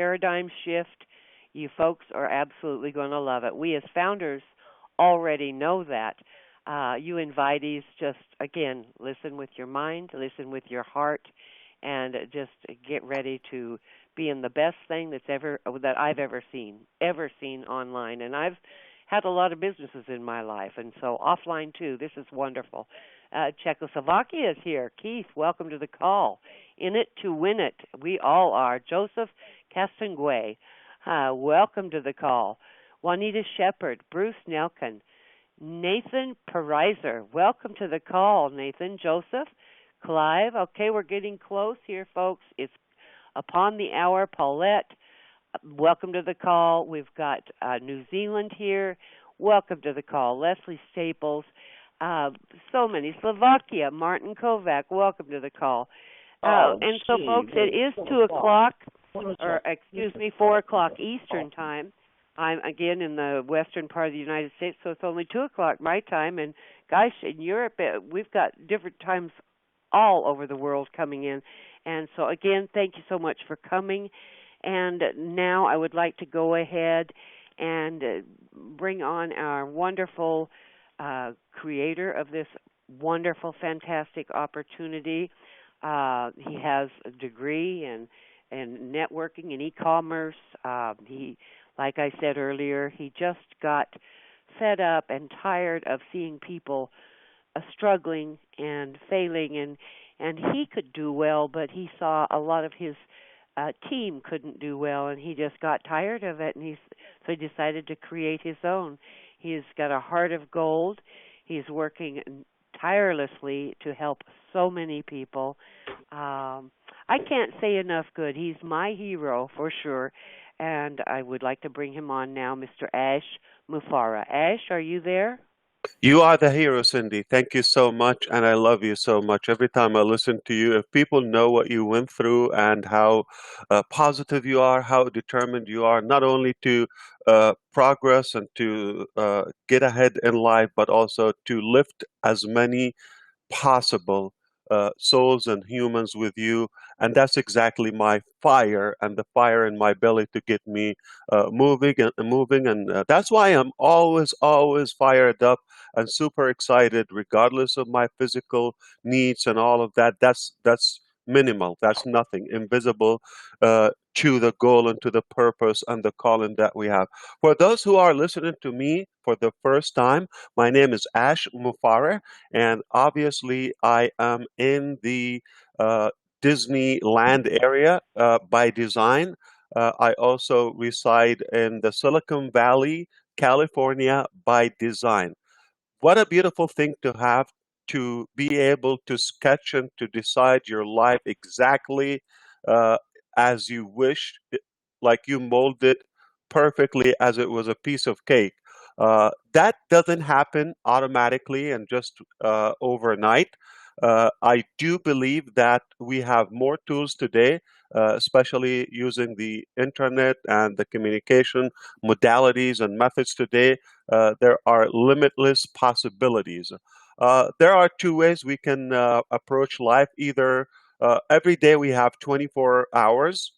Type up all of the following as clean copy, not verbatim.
paradigm shift. You folks are absolutely going to love it. We as founders already know that. You invitees, just again, listen with your mind, listen with your heart, and just get ready to be in the best thing that I've ever seen online. And I've had a lot of businesses in my life, and so offline too. This is wonderful. Czechoslovakia is here. Keith, welcome to the call. In it to win it. We all are. Joseph Castangue, welcome to the call. Juanita Shepard, Bruce Nelkin, Nathan Perizer, welcome to the call. Nathan, Joseph, Clive. Okay, we're getting close here, folks. It's upon the hour. Paulette, welcome to the call. We've got New Zealand here. Welcome to the call. Leslie Staples. So many. Slovakia, Martin Kovac, welcome to the call. And so, folks, it is 2 o'clock, or excuse me, 4 o'clock Eastern time. I'm, again, in the western part of the United States, so it's only 2 o'clock my time. And, gosh, in Europe, we've got different times all over the world coming in. And so, again, thank you so much for coming. And now I would like to go ahead and bring on our wonderful creator of this wonderful, fantastic opportunity. He has a degree in networking and e-commerce. He, like I said earlier, he just got fed up and tired of seeing people struggling and failing, and he could do well, but he saw a lot of his team couldn't do well, and he just got tired of it, and so he decided to create his own. He's got a heart of gold. He's working tirelessly to help so many people. I can't say enough good. He's my hero for sure, and I would like to bring him on now, Mr. Ash Mufareh. Ash, are you there? You are the hero, Cindy. Thank you so much, and I love you so much. Every time I listen to you, if people know what you went through and how positive you are, how determined you are, not only to progress and to get ahead in life, but also to lift as many possible souls and humans with you. And that's exactly my fire and the fire in my belly to get me moving and moving. And that's why I'm always fired up and super excited, regardless of my physical needs and all of that. That's minimal. That's nothing. Invisible to the goal and to the purpose and the calling that we have. For those who are listening to me for the first time, my name is Ash Mufareh, and obviously I am in the Disneyland area by design. I also reside in the Silicon Valley, California by design. What a beautiful thing to have, to be able to sketch and to decide your life exactly as you wish, like you mold it perfectly as it was a piece of cake. That doesn't happen automatically and just overnight. I do believe that we have more tools today, especially using the internet and the communication modalities and methods today. There are limitless possibilities. There are two ways we can approach life. Either every day we have 24 hours,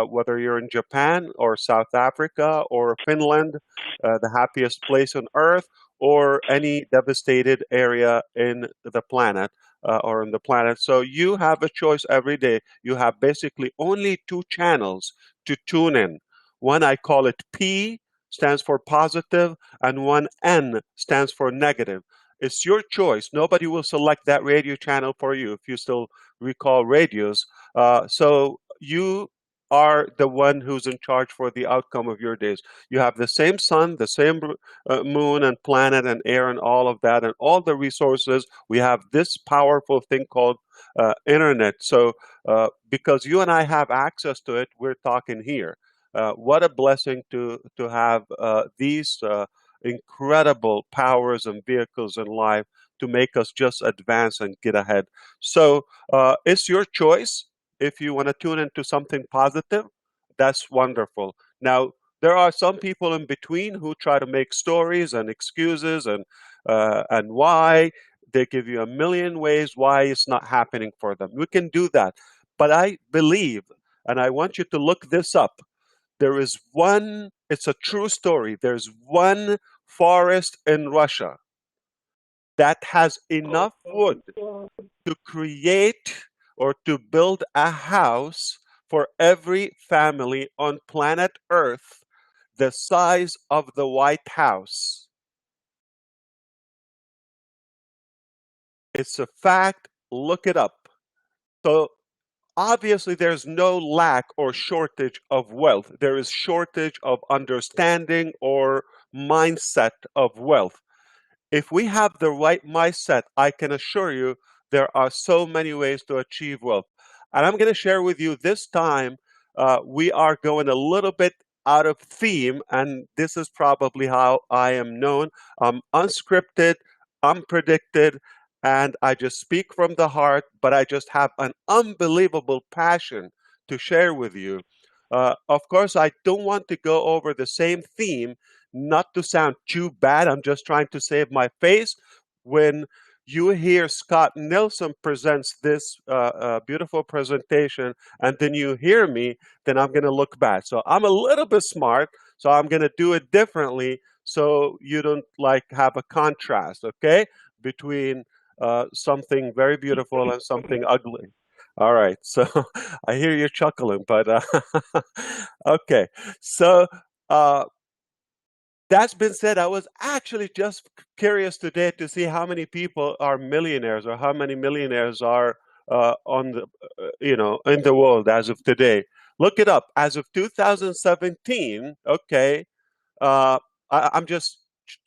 whether you're in Japan or South Africa or Finland, the happiest place on earth, or any devastated area in the planet or on the planet. So you have a choice every day. You have basically only two channels to tune in. One, I call it P, stands for positive, and one N stands for negative. It's your choice. Nobody will select that radio channel for you, if you still recall radios. So you are the one who's in charge for the outcome of your days. You have the same sun, the same moon and planet and air and all of that and all the resources. We have this powerful thing called internet. So because you and I have access to it, we're talking here. What a blessing to have these incredible powers and vehicles in life to make us just advance and get ahead. So it's your choice. If you want to tune into something positive, that's wonderful. Now, there are some people in between who try to make stories and excuses and why. They give you a million ways why it's not happening for them. We can do that. But I believe, and I want you to look this up, There is one, it's a true story. There's one forest in Russia that has enough wood to create or to build a house for every family on planet Earth the size of the White House. It's a fact. Look it up. So obviously there's no lack or shortage of wealth. There is shortage of understanding or mindset of wealth. If we have the right mindset, I can assure you there are so many ways to achieve wealth. And I'm going to share with you this time, we are going a little bit out of theme, and this is probably how I am known. I'm unscripted, unpredicted, and I just speak from the heart, but I just have an unbelievable passion to share with you. Of course, I don't want to go over the same theme, not to sound too bad. I'm just trying to save my face. When you hear Scott Nelson presents this beautiful presentation, and then you hear me, then I'm going to look bad. So I'm a little bit smart, so I'm going to do it differently, so you don't like have a contrast, okay, between something very beautiful and something ugly. All right, so I hear you chuckling, but okay. So that's been said, I was actually just curious today to see how many people are millionaires, or how many millionaires are on the in the world as of today. Look it up. As of 2017, okay, I'm just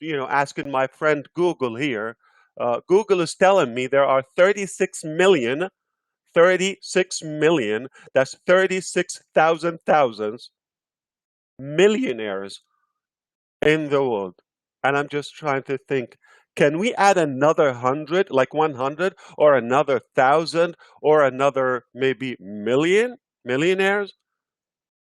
asking my friend Google here. Google is telling me there are 36 million, 36 million. That's 36,000 thousands millionaires in the world. And I'm just trying to think, can we add another 100, like 100, or another 1,000, or another maybe million millionaires?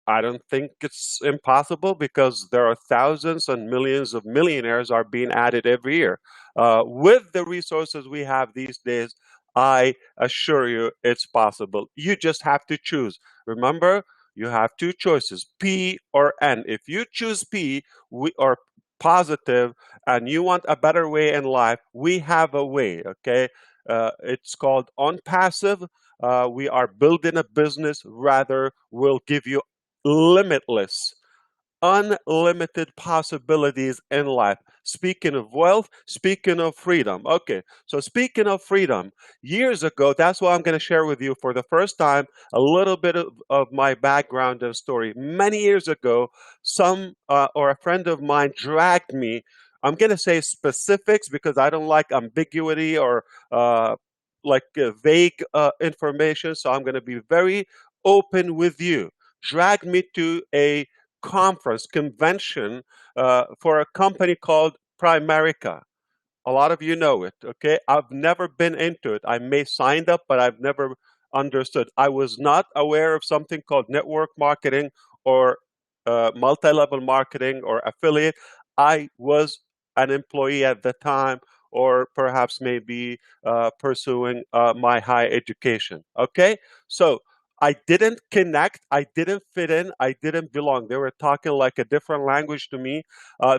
I don't think it's impossible, because there are thousands and millions of millionaires are being added every year. With the resources we have these days, I assure you it's possible. You just have to choose. Remember, you have two choices, P or N. If you choose P, we are positive, and you want a better way in life, we have a way, okay? It's called Onpassive. We are building a business, rather, we'll give you limitless, unlimited possibilities in life. Speaking of wealth, speaking of freedom. Okay, so speaking of freedom, years ago, that's what I'm going to share with you for the first time, a little bit of my background and story. Many years ago, some or a friend of mine dragged me. I'm going to say specifics because I don't like ambiguity or vague information. So I'm going to be very open with you. Dragged me to a convention for a company called Primerica. A lot of you know it, okay? I've never been into it. I may signed up, but I've never understood. I was not aware of something called network marketing or multi-level marketing or affiliate. I was an employee at the time, or perhaps maybe pursuing my higher education, okay? So I didn't connect. I didn't fit in. I didn't belong. They were talking like a different language to me.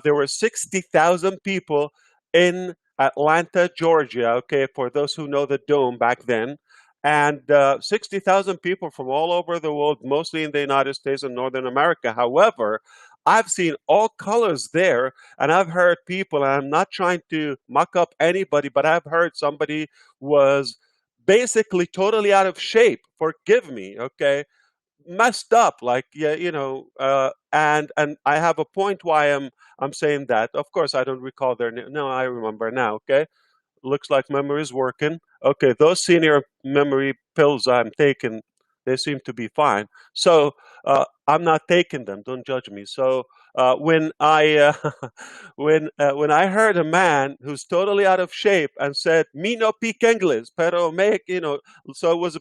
There were 60,000 people in Atlanta, Georgia, okay, for those who know the Dome back then. And 60,000 people from all over the world, mostly in the United States and Northern America. However, I've seen all colors there, and I've heard people, and I'm not trying to muck up anybody, but I've heard somebody was basically totally out of shape. Forgive me, okay? Messed up, like, yeah, and I have a point why I'm saying that. Of course, I don't recall their name. No, I remember now. Okay, looks like memory is working. Okay, those senior memory pills I'm taking, they seem to be fine. So I'm not taking them. Don't judge me. So when I when I heard a man who's totally out of shape and said, "Me no speak English, pero make," so it was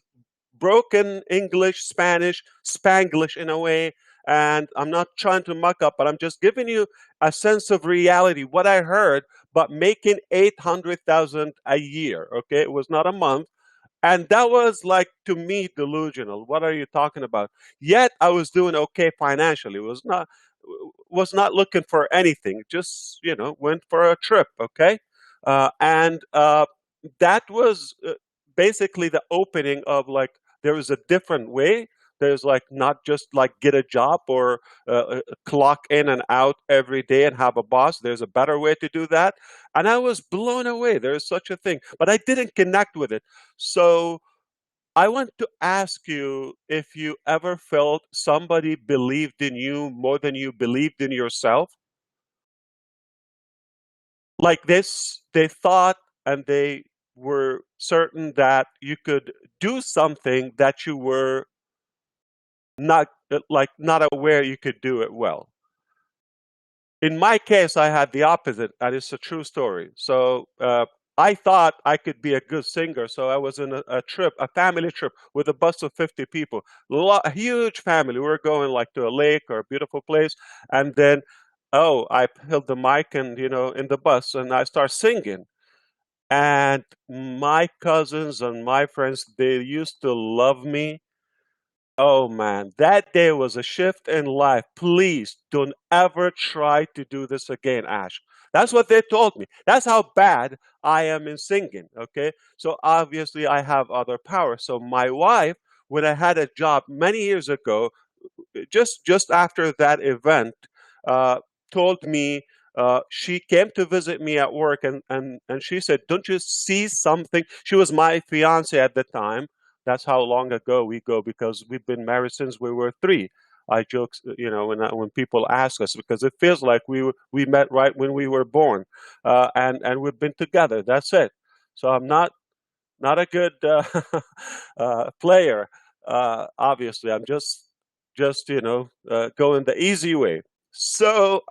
broken English, Spanish, Spanglish in a way. And I'm not trying to muck up, but I'm just giving you a sense of reality, what I heard, but making 800,000 a year. Okay, it was not a month. And that was like, to me, delusional. What are you talking about? Yet I was doing okay financially. Was not looking for anything. Just, went for a trip. Okay. And that was basically the opening of, like, there is a different way. There's, like, not just like get a job or clock in and out every day and have a boss. There's a better way to do that. And I was blown away. There's such a thing, but I didn't connect with it. So I want to ask you if you ever felt somebody believed in you more than you believed in yourself. Like this, they thought, and they were certain that you could do something that you were not aware you could do it well. In my case, I had the opposite, and it's a true story. So I thought I could be a good singer. So I was in a family trip with a bus of 50 people, a huge family. We were going, like, to a lake or a beautiful place, and then, oh, I held the mic and, in the bus, and I start singing. And my cousins and my friends, they used to love me. Oh man, that day was a shift in life. Please don't ever try to do this again, Ash. That's what they told me. That's how bad I am in singing. Okay. So obviously I have other power. So my wife, when I had a job many years ago, just after that event, uh, told me, she came to visit me at work, and she said, "Don't you see something?" She was my fiance at the time. That's how long ago we go, because we've been married since we were 3. I joke, when people ask us, because it feels like we met right when we were born, and we've been together. That's it. So I'm not a good player. Obviously, I'm just going the easy way. So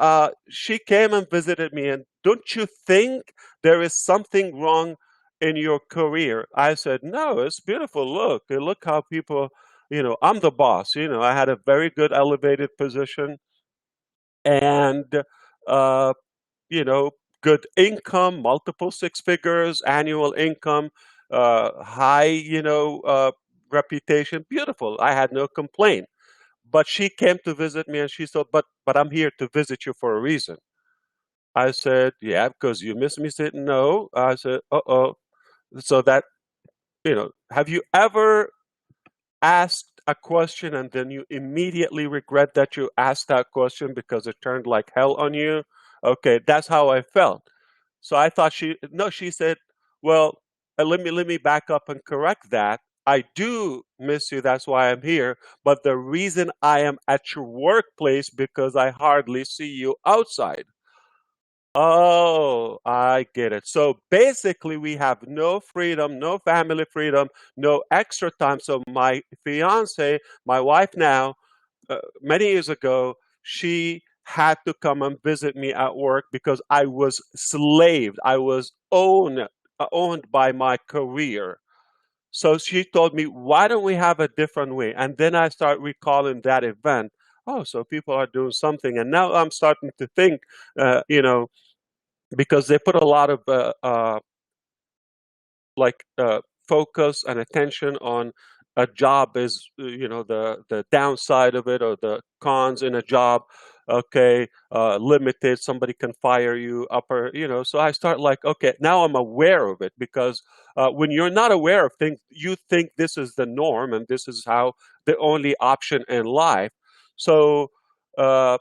she came and visited me, and don't you think there is something wrong in your career? I said, no, it's beautiful. Look how people, I'm the boss. I had a very good elevated position, and uh, you know, good income, multiple six figures, annual income, high, reputation. Beautiful. I had no complaint. But she came to visit me, and she said, but I'm here to visit you for a reason. I said, yeah, because you miss me. She said, no. I said, uh-oh. So that, have you ever asked a question and then you immediately regret that you asked that question because it turned like hell on you? Okay, that's how I felt. So I thought she said, well, let me back up and correct that. I do miss you. That's why I'm here. But the reason I am at your workplace because I hardly see you outside. Oh, I get it. So basically, we have no freedom, no family freedom, no extra time. So my fiance, my wife now, many years ago, she had to come and visit me at work because I was slaved. I was owned by my career. So she told me, why don't we have a different way? And then I start recalling that event. Oh, so people are doing something. And now I'm starting to think, because they put a lot of like focus and attention on a job is the downside of it, or the cons in a job. Okay, limited, somebody can fire you, upper, so I start like, okay, now I'm aware of it, because when you're not aware of things, you think this is the norm and this is how the only option in life. So uh,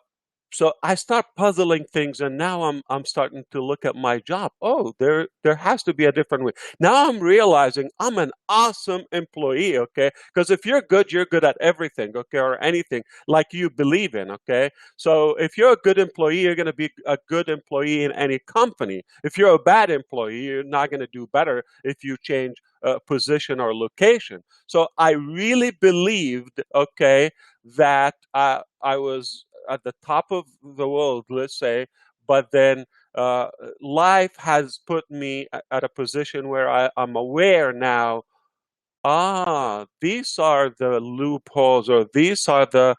so I start puzzling things, and now I'm starting to look at my job. Oh, there has to be a different way. Now I'm realizing I'm an awesome employee, okay? Because if you're good at everything, okay, or anything like you believe in, okay? So if you're a good employee, you're going to be a good employee in any company. If you're a bad employee, you're not going to do better if you change position or location. So I really believed, okay, that I was at the top of the world, let's say, but then uh, life has put me at a position where I'm aware now. These are the loopholes, or these are the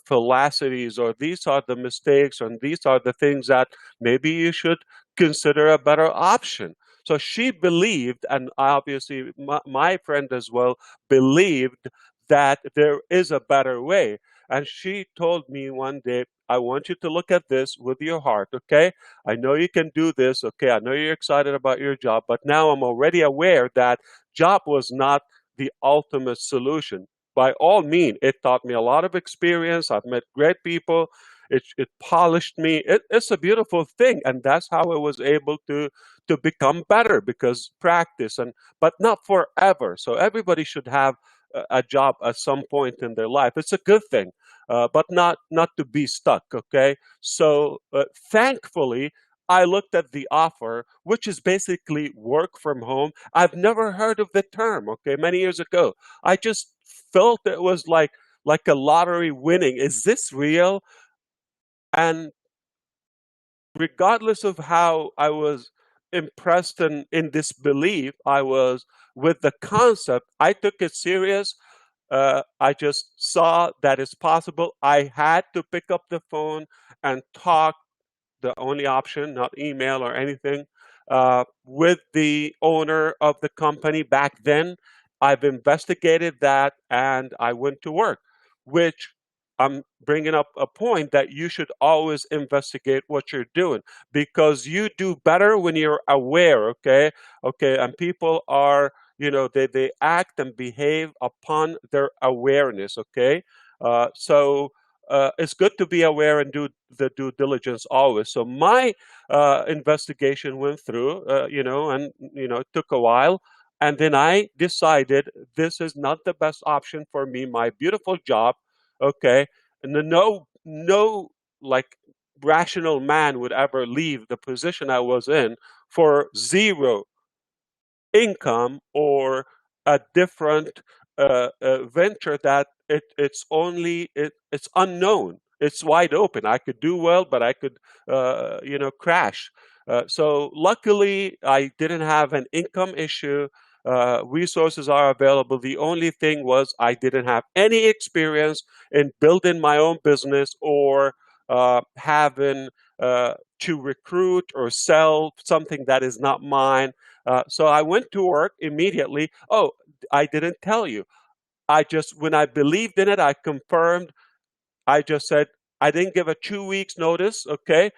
fallacies, or these are the mistakes, and these are the things that maybe you should consider a better option. So she believed, and obviously my friend as well believed, that there is a better way. And she told me one day, I want you to look at this with your heart, okay? I know you can do this, okay? I know you're excited about your job, but now I'm already aware that job was not the ultimate solution. By all means, it taught me a lot of experience. I've met great people. It polished me. It's a beautiful thing, and that's how I was able to become better, because practice, and but not forever. So everybody should have a job at some point in their life. It's a good thing, but not to be stuck. Okay, so thankfully, I looked at the offer, which is basically work from home. I've never heard of the term. Okay, many years ago, I just felt it was like a lottery winning. Is this real? And regardless of how I was impressed and in disbelief I was with the concept, I took it serious. I just saw that it's possible. I had to pick up the phone and talk, the only option, not email or anything, with the owner of the company back then. I've investigated that and I went to work, which I'm bringing up a point that you should always investigate what you're doing, because you do better when you're aware, okay? Okay, and people are, they act and behave upon their awareness, okay? So it's good to be aware and do the due diligence always. So my investigation went through, and it took a while, and then I decided this is not the best option for me. My beautiful job, okay, and no like rational man would ever leave the position I was in for zero income or a different venture that it's unknown. It's wide open. I could do well, but I could crash. So luckily, I didn't have an income issue. Resources are available. The only thing was I didn't have any experience in building my own business or having to recruit or sell something that is not mine. So I went to work immediately. Oh, I didn't tell you. When I believed in it, I confirmed. I just said, I didn't give a 2 weeks notice, okay?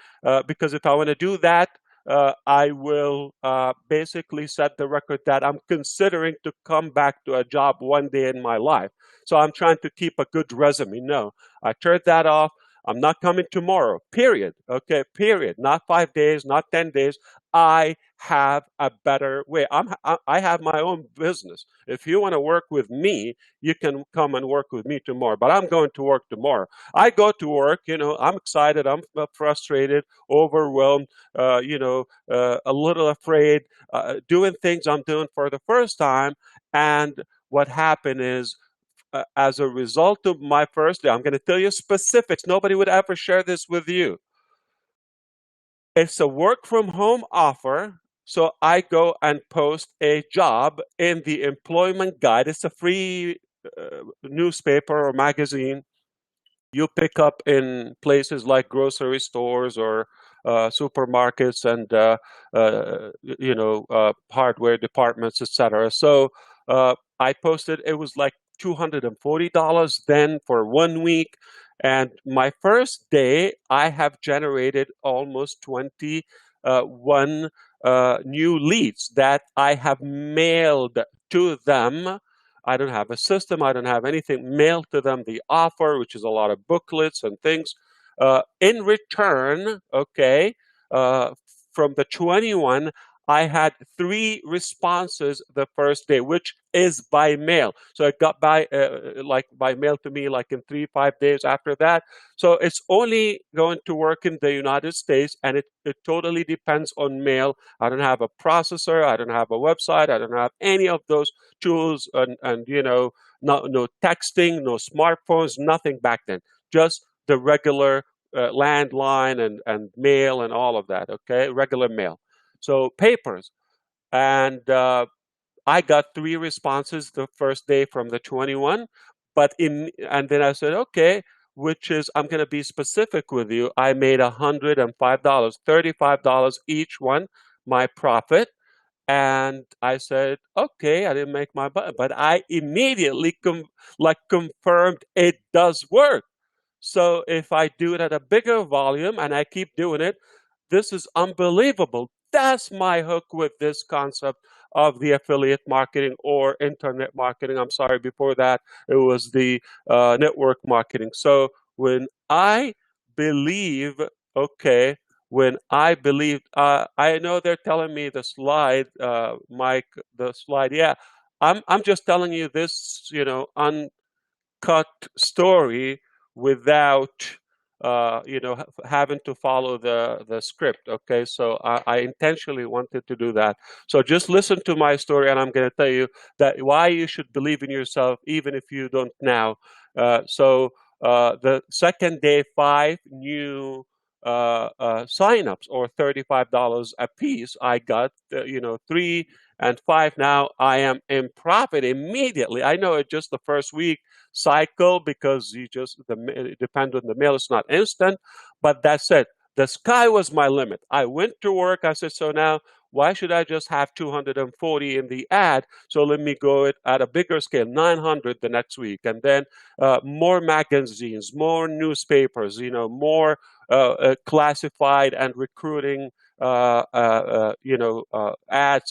Because if I want to do that, I will basically set the record that I'm considering to come back to a job one day in my life. So I'm trying to keep a good resume. No, I turned that off. I'm not coming tomorrow, period. Okay, period. Not 5 days, not 10 days. I have a better way. I have my own business. If you want to work with me, you can come and work with me tomorrow. But I'm going to work tomorrow. I go to work, I'm excited, I'm frustrated, overwhelmed, a little afraid, doing things I'm doing for the first time. And what happened is, as a result of my first day, I'm going to tell you specifics. Nobody would ever share this with you. It's a work from home offer. So I go and post a job in the employment guide. It's a free newspaper or magazine you pick up in places like grocery stores or supermarkets and hardware departments, etc. So I posted. It was like $240 then for 1 week, and my first day I have generated almost 21 new leads that I have mailed to them. I don't have a system. I don't have anything. Mailed to them the offer, which is a lot of booklets and things. In return, okay, from the 21, I had 3 responses the first day, which is by mail. So it got by mail to me like in 3-5 days after that. So it's only going to work in the United States, and it totally depends on mail. I don't have a processor. I don't have a website. I don't have any of those tools and no texting, no smartphones, nothing back then. Just the regular landline and mail and all of that, okay? Regular mail. So papers. And I got 3 responses the first day from the 21. And then I said, okay, which is, I'm going to be specific with you. I made $105, $35 each one, my profit. And I said, okay, I didn't make my button, but I immediately confirmed it does work. So if I do it at a bigger volume and I keep doing it, this is unbelievable. That's my hook with this concept of the affiliate marketing or internet marketing. I'm sorry, before that, it was the network marketing. So when I believe, okay, when I believe, I know they're telling me the slide, Mike, the slide. Yeah, I'm just telling you this, cut story without having to follow the script. Okay, so I intentionally wanted to do that. So just listen to my story, and I'm going to tell you that why you should believe in yourself even if you don't now. The second day, 5 new signups, or $35 a piece. I got 3 and 5. Now I am in profit immediately. I know it just the first week cycle, because it depends on the mail. It's not instant, but that's it. The sky was my limit. I went to work. I said, so now why should I just have 240 in the ad? So let me go it at a bigger scale, 900 the next week, and then more magazines, more newspapers, more classified and recruiting ads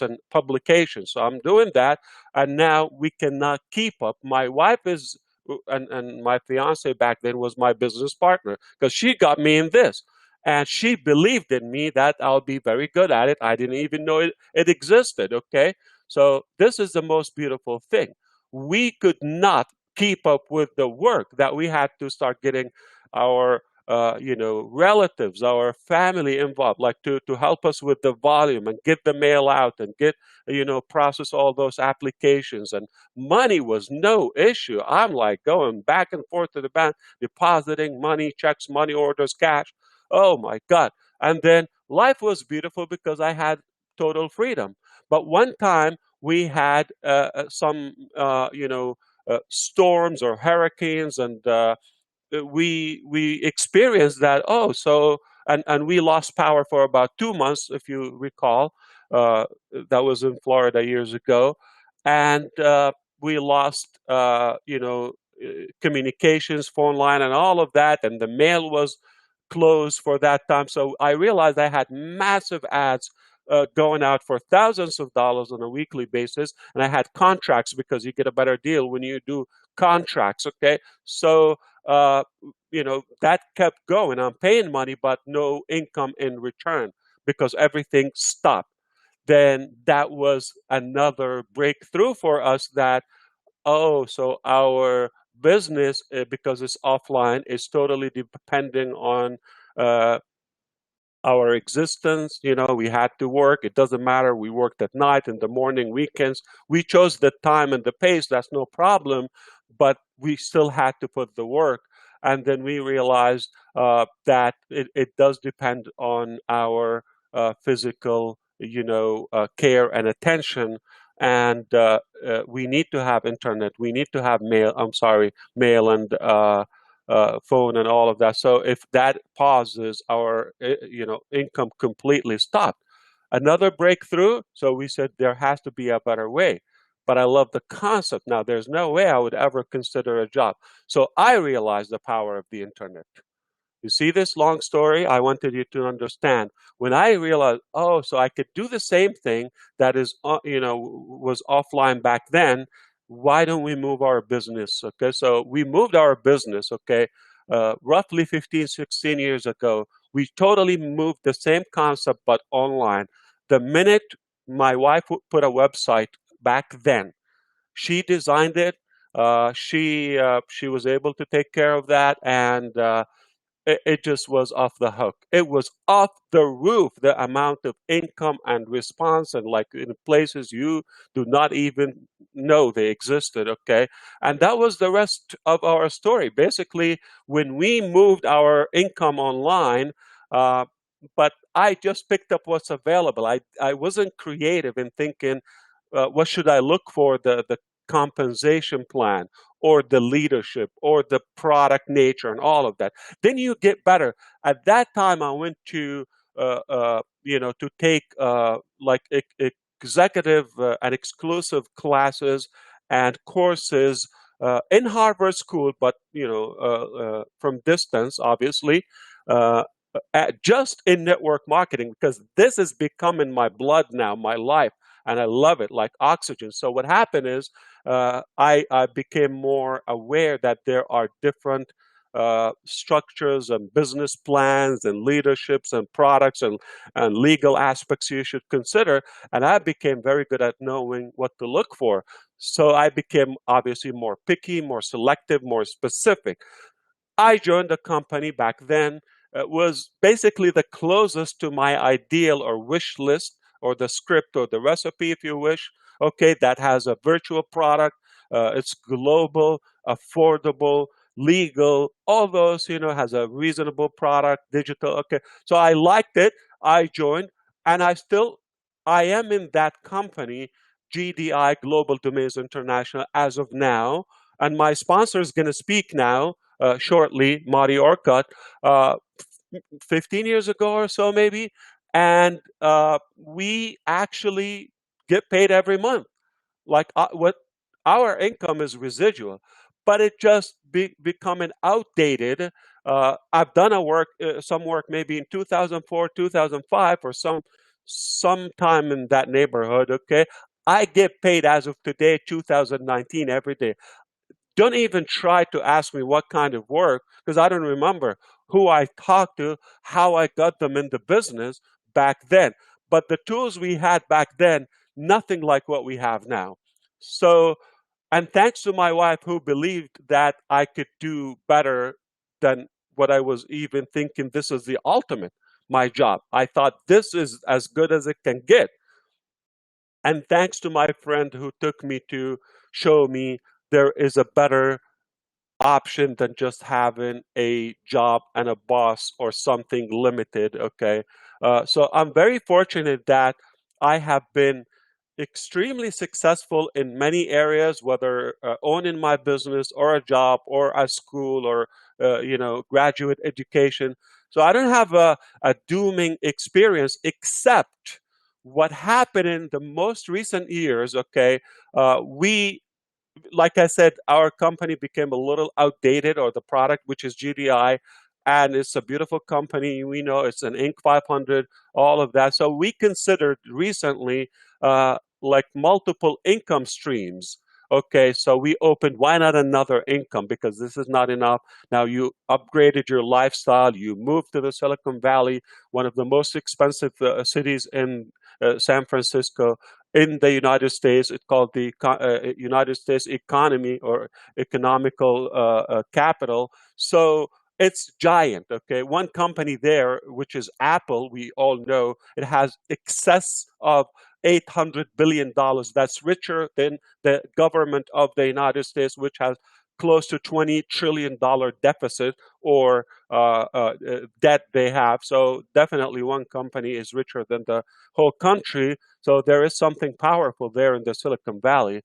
and publications. So I'm doing that, and now we cannot keep up. My wife is, and my fiance back then was my business partner, because she got me in this. And she believed in me that I'll be very good at it. I didn't even know it existed. Okay. So this is the most beautiful thing. We could not keep up with the work that we had to start getting our relatives, our family involved, like to help us with the volume and get the mail out and get, process all those applications. And money was no issue. I'm like going back and forth to the bank, depositing money, checks, money orders, cash. Oh my God. And then life was beautiful because I had total freedom. But one time we had some, storms or hurricanes, and we experienced that. And we lost power for about 2 months, if you recall. uh, that was in Florida years ago. And we lost communications, phone line, and all of that, and the mail was closed for that time. So I realized I had massive ads going out for thousands of dollars on a weekly basis, and I had contracts, because you get a better deal when you do contracts. Okay, so uh, that kept going. I'm paying money, but no income in return, because everything stopped. Then that was another breakthrough for us, that, oh, so our business, because it's offline, is totally depending on uh, our existence. We had to work. It doesn't matter. We worked at night, in the morning, weekends. We chose the time and the pace. That's no problem. But we still had to put the work. And then we realized that it does depend on our physical, care and attention. And we need to have internet. We need to have mail. I'm sorry, mail and phone and all of that. So if that pauses, our income completely stopped. Another breakthrough. So we said there has to be a better way. But I love the concept. Now, there's no way I would ever consider a job. So I realized the power of the internet. You see this long story? I wanted you to understand. When I realized, oh, so I could do the same thing that was offline back then. Why don't we move our business? Okay, so we moved our business. Okay, roughly 15, 16 years ago. We totally moved the same concept, but online. The minute my wife put a website back then, she designed it. She was able to take care of that, and it just was off the hook. It was off the roof, the amount of income and response, and like in places you do not even know they existed. Okay. And that was the rest of our story. Basically, when we moved our income online, uh, but I just picked up what's available. I wasn't creative in thinking, what should I look for, the compensation plan, or the leadership, or the product nature, and all of that. Then you get better. At that time, I went to to take like executive and exclusive classes and courses in Harvard School, but from distance, obviously, uh, just in network marketing, because this is becoming my blood now, my life, and I love it like oxygen. So what happened is I became more aware that there are different structures and business plans and leaderships and products and legal aspects you should consider. And I became very good at knowing what to look for. So I became obviously more picky, more selective, more specific. I joined a company back then. It was basically the closest to my ideal or wish list or the script or the recipe, if you wish. Okay, that has a virtual product. It's global, affordable, legal, all those, has a reasonable product, digital. Okay, so I liked it. I joined, and I am in that company, GDI, Global Domains International, as of now. And my sponsor is going to speak now shortly, Marty Orcutt, uh, 15 years ago or so, maybe. And we actually get paid every month. Like what our income is residual, but it just becoming outdated. I've done some work maybe in 2004, 2005, or sometime in that neighborhood. Okay, I get paid as of today, 2019, every day. Don't even try to ask me what kind of work, because I don't remember who I talked to, how I got them in the business back then. But the tools we had back then, nothing like what we have now. So, and thanks to my wife who believed that I could do better than what I was even thinking this is the ultimate, my job. I thought this is as good as it can get. And thanks to my friend who took me to show me there is a better option than just having a job and a boss or something limited. Okay. So I'm very fortunate that I have been extremely successful in many areas, whether owning my business or a job or a school or, graduate education. So I don't have a dooming experience, except what happened in the most recent years. Okay. We Like I said, our company became a little outdated, or the product, which is GDI, and it's a beautiful company. We know it's an Inc. 500, all of that. So we considered recently like multiple income streams. Okay, so we opened, why not another income? Because this is not enough. Now you upgraded your lifestyle, you moved to the Silicon Valley, one of the most expensive cities in San Francisco in the United States. It's called the United States economy or economical capital. So it's giant. Okay, one company there, which is Apple, we all know it has excess of $800 billion. That's richer than the government of the United States, which has close to $20 trillion deficit or debt they have. So definitely one company is richer than the whole country. So there is something powerful there in the Silicon Valley.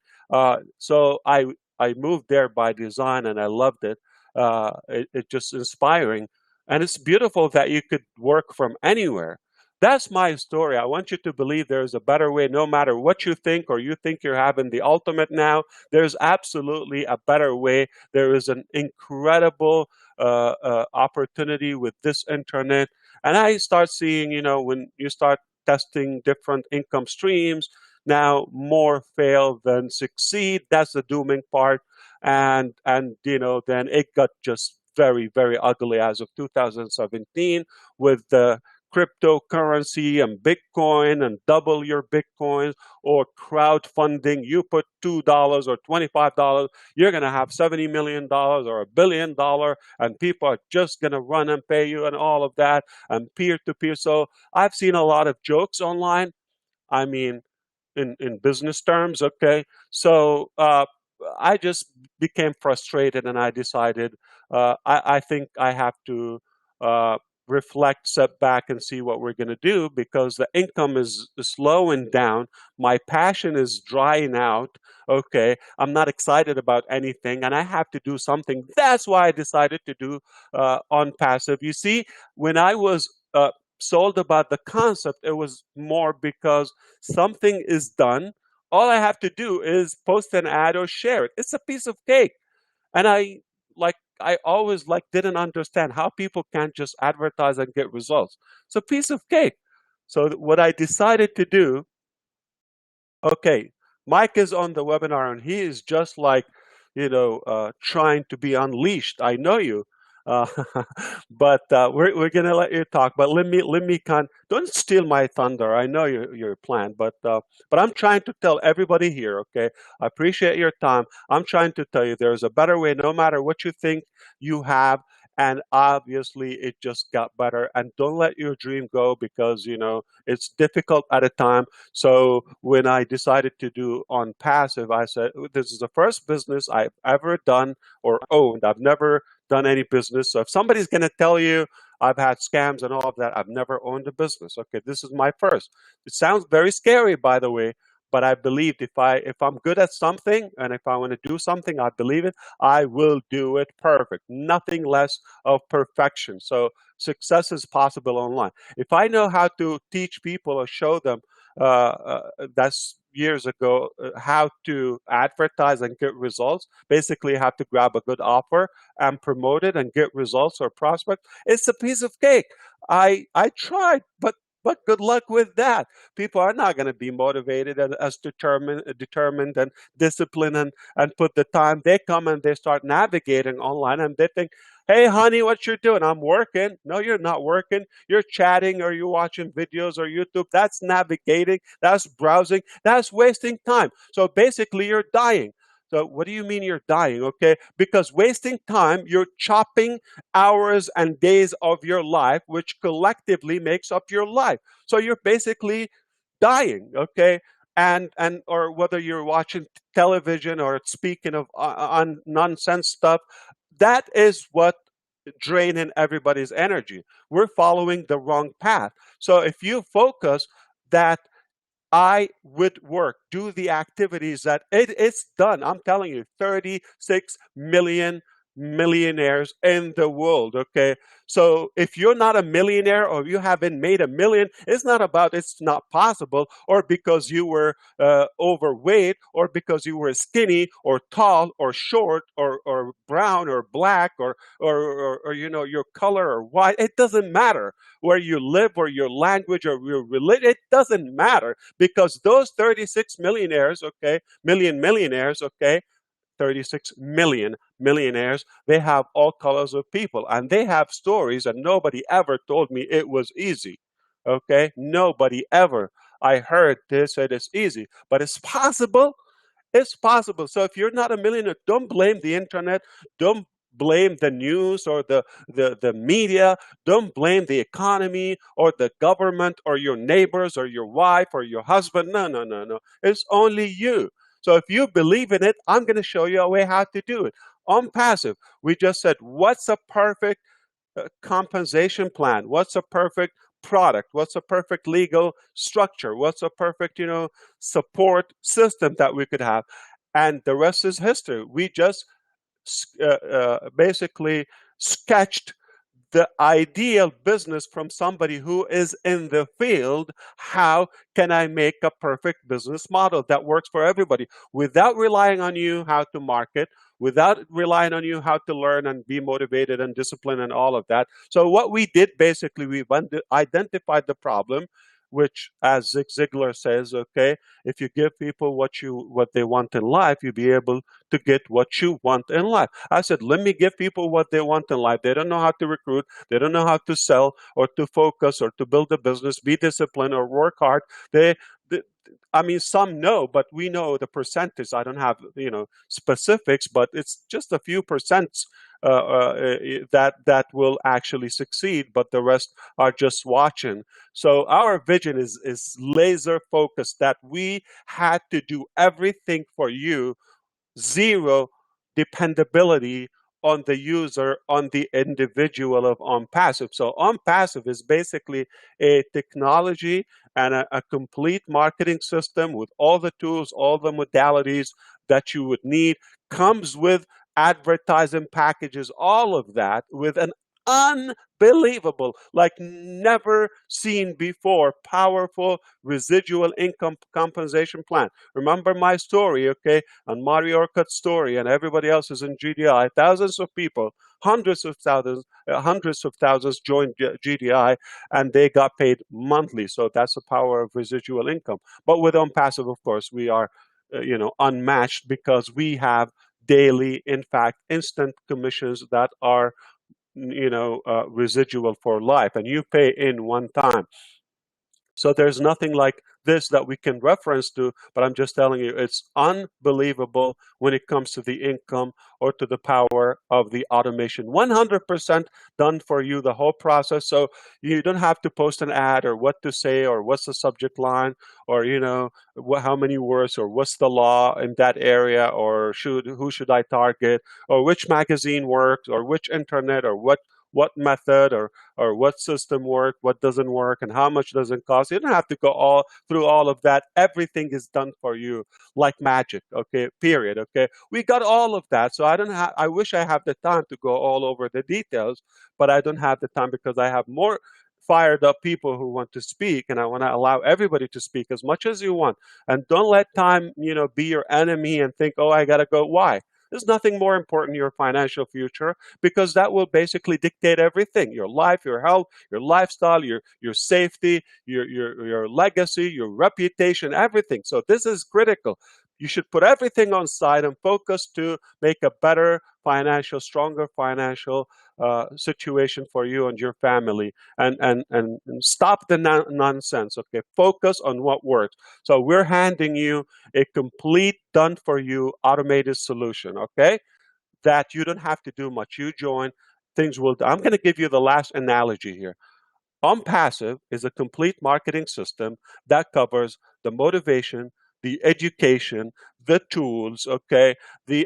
So I moved there by design, and I loved it. It's just inspiring, and it's beautiful that you could work from anywhere. That's my story. I want you to believe there's a better way, no matter what you think, or you think you're having the ultimate now. There's absolutely a better way. There is an incredible opportunity with this internet. And I start seeing, when you start testing different income streams, now more fail than succeed. That's the dooming part. And then it got just very, very ugly as of 2017 with the cryptocurrency and Bitcoin and double your Bitcoins, or crowdfunding. You put $2 or $25, you're going to have $70 million or $1 billion, and people are just going to run and pay you and all of that, and peer to peer. So I've seen a lot of jokes online. I mean, in business terms. Okay, so I just became frustrated, and I decided I think I have to uh, reflect, step back, and see what we're going to do, because the income is slowing down. My passion is drying out. Okay, I'm not excited about anything, and I have to do something. That's why I decided to do Onpassive. You see, when I was sold about the concept. It was more because something is done. All I have to do is post an ad or share it. It's a piece of cake. And I always didn't understand how people can't just advertise and get results. It's a piece of cake. So what I decided to do, okay, Mike is on the webinar and he is just trying to be unleashed. I know you. Uh, but we're gonna let you talk. But don't steal my thunder. I know your plan, but I'm trying to tell everybody here. Okay, I appreciate your time. I'm trying to tell you there's a better way. No matter what you think you have, and obviously it just got better. And don't let your dream go because it's difficult at a time. So when I decided to do Onpassive, I said, this is the first business I've ever done or owned. I've never done any business. So if somebody's going to tell you I've had scams and all of that, I've never owned a business. Okay, this is my first. It sounds very scary, by the way, but I believed if I'm good at something and if I want to do something, I believe it, I will do it perfect. Nothing less of perfection. So success is possible online. If I know how to teach people or show them, that's years ago, how to advertise and get results. Basically, how to grab a good offer and promote it and get results or prospect. It's a piece of cake. I tried, but good luck with that. People are not going to be motivated and as determined and disciplined and put the time. They come and they start navigating online and they think, hey, honey, what you're doing? I'm working. No, you're not working. You're chatting or you're watching videos or YouTube. That's navigating. That's browsing. That's wasting time. So basically, you're dying. So what do you mean you're dying? Okay, because wasting time, you're chopping hours and days of your life, which collectively makes up your life. So you're basically dying. Okay. And or whether you're watching television or speaking of on nonsense stuff, that is what draining everybody's energy. We're following the wrong path. So if you focus that I would work, do the activities that it's done. I'm telling you, 36 million millionaires in the world. Okay. So if you're not a millionaire or you haven't made a million, it's not about it's not possible or because you were overweight or because you were skinny or tall or short or brown or black or your color or white. It doesn't matter where you live or your language or your religion. It doesn't matter because those 36 millionaires, okay, millionaires, okay, 36 million millionaires, they have all colors of people and they have stories and nobody ever told me it was easy. Okay, nobody ever. I heard they said it's easy, but it's possible. It's possible. So if you're not a millionaire, don't blame the internet. Don't blame the news or the media. Don't blame the economy or the government or your neighbors or your wife or your husband. No, no, no, no. It's only you. So if you believe in it, I'm going to show you a way how to do it. Onpassive, we just said, what's a perfect compensation plan? What's a perfect product? What's a perfect legal structure? What's a perfect, support system that we could have? And the rest is history. We just basically sketched the ideal business from somebody who is in the field. How can I make a perfect business model that works for everybody without relying on you how to market, without relying on you how to learn and be motivated and disciplined and all of that? So what we did, basically, we identified the problem, which, as Zig Ziglar says, okay, if you give people what they want in life, you'll be able to get what you want in life. I said, let me give people what they want in life. They don't know how to recruit. They don't know how to sell or to focus or to build a business, be disciplined or work hard. I mean, some know, but we know the percentage. I don't have, specifics, but it's just a few percent that will actually succeed, but the rest are just watching. So our vision is laser focused that we had to do everything for you, zero dependability on the user, on the individual of Onpassive. So Onpassive is basically a technology and a complete marketing system with all the tools, all the modalities that you would need, comes with advertising packages, all of that with an unbelievable, like never seen before. Powerful residual income compensation plan. Remember my story, okay? And Mario Orcutt's story, and everybody else is in GDI. Thousands of people, hundreds of thousands joined GDI, and they got paid monthly. So that's the power of residual income. But with Onpassive, of course, we are, unmatched, because we have daily, in fact, instant commissions that are, residual for life, and you pay in one time. So there's nothing like this that we can reference to, but I'm just telling you, it's unbelievable when it comes to the income or to the power of the automation. 100% done for you, the whole process. So you don't have to post an ad or what to say or what's the subject line or, how many words or what's the law in that area or who should I target or which magazine works or which internet or what method or what system work, what doesn't work, and how much does it cost. You don't have to go all through all of that. Everything is done for you like magic. Okay, period. Okay, we got all of that. So I don't have. I wish I have the time to go all over the details, but I don't have the time because I have more fired up people who want to speak, and I want to allow everybody to speak as much as you want. And don't let time, be your enemy and think, oh, I gotta go. Why? There's nothing more important in your financial future, because that will basically dictate everything: your life, your health, your lifestyle, your safety, your legacy, your reputation, everything. So this is critical. You should put everything on side and focus to make a better stronger financial situation for you and your family, and stop the nonsense. Okay, focus on what works. So we're handing you a complete, done for you automated solution. Okay, that you don't have to do much. You join, things will. I'm going to give you the last analogy here. Onpassive is a complete marketing system that covers the motivation, the education, the tools, okay, the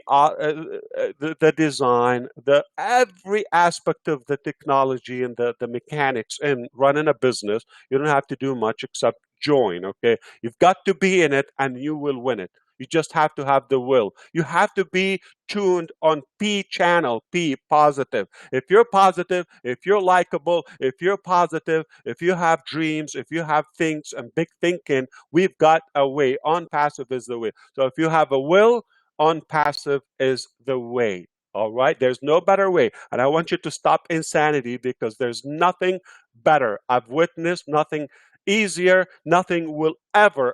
design, the every aspect of the technology and the mechanics in running a business. You don't have to do much except join, okay? You've got to be in it and you will win it. You just have to have the will. You have to be tuned on P channel, P, positive. If you're positive, if you're likable, if you're positive, if you have dreams, if you have things and big thinking, we've got a way. Onpassive is the way. So if you have a will, Onpassive is the way. All right. There's no better way. And I want you to stop insanity, because there's nothing better. I've witnessed nothing easier. Nothing will ever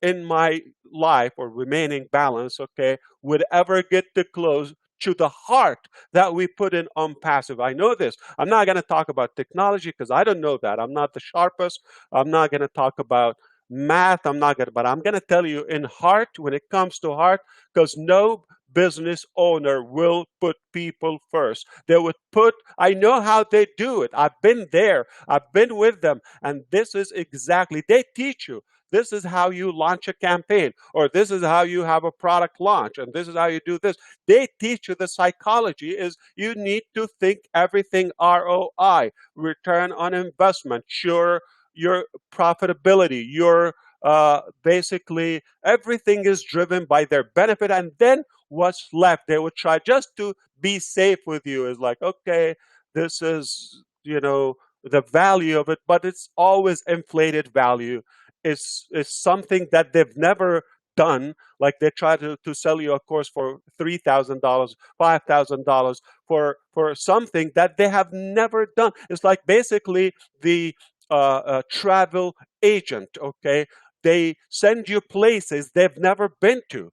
in my life or remaining balance, okay, would ever get to close to the heart that we put in Onpassive. I know this. I'm not going to talk about technology because I don't know that. I'm not the sharpest. I'm not going to talk about math. But I'm going to tell you in heart, when it comes to heart, because no business owner will put people first. They would I know how they do it. I've been there. I've been with them. And this is exactly, they teach you. This is how you launch a campaign, or this is how you have a product launch, and this is how you do this. They teach you the psychology is you need to think everything ROI, return on investment, your profitability, your basically everything is driven by their benefit, and then what's left they would try just to be safe with you is like, okay, this is the value of it, but it's always inflated value. It's something that they've never done. Like they try to sell you a course for $3,000, $5,000 for something that they have never done. It's like basically the travel agent. Okay, they send you places they've never been to.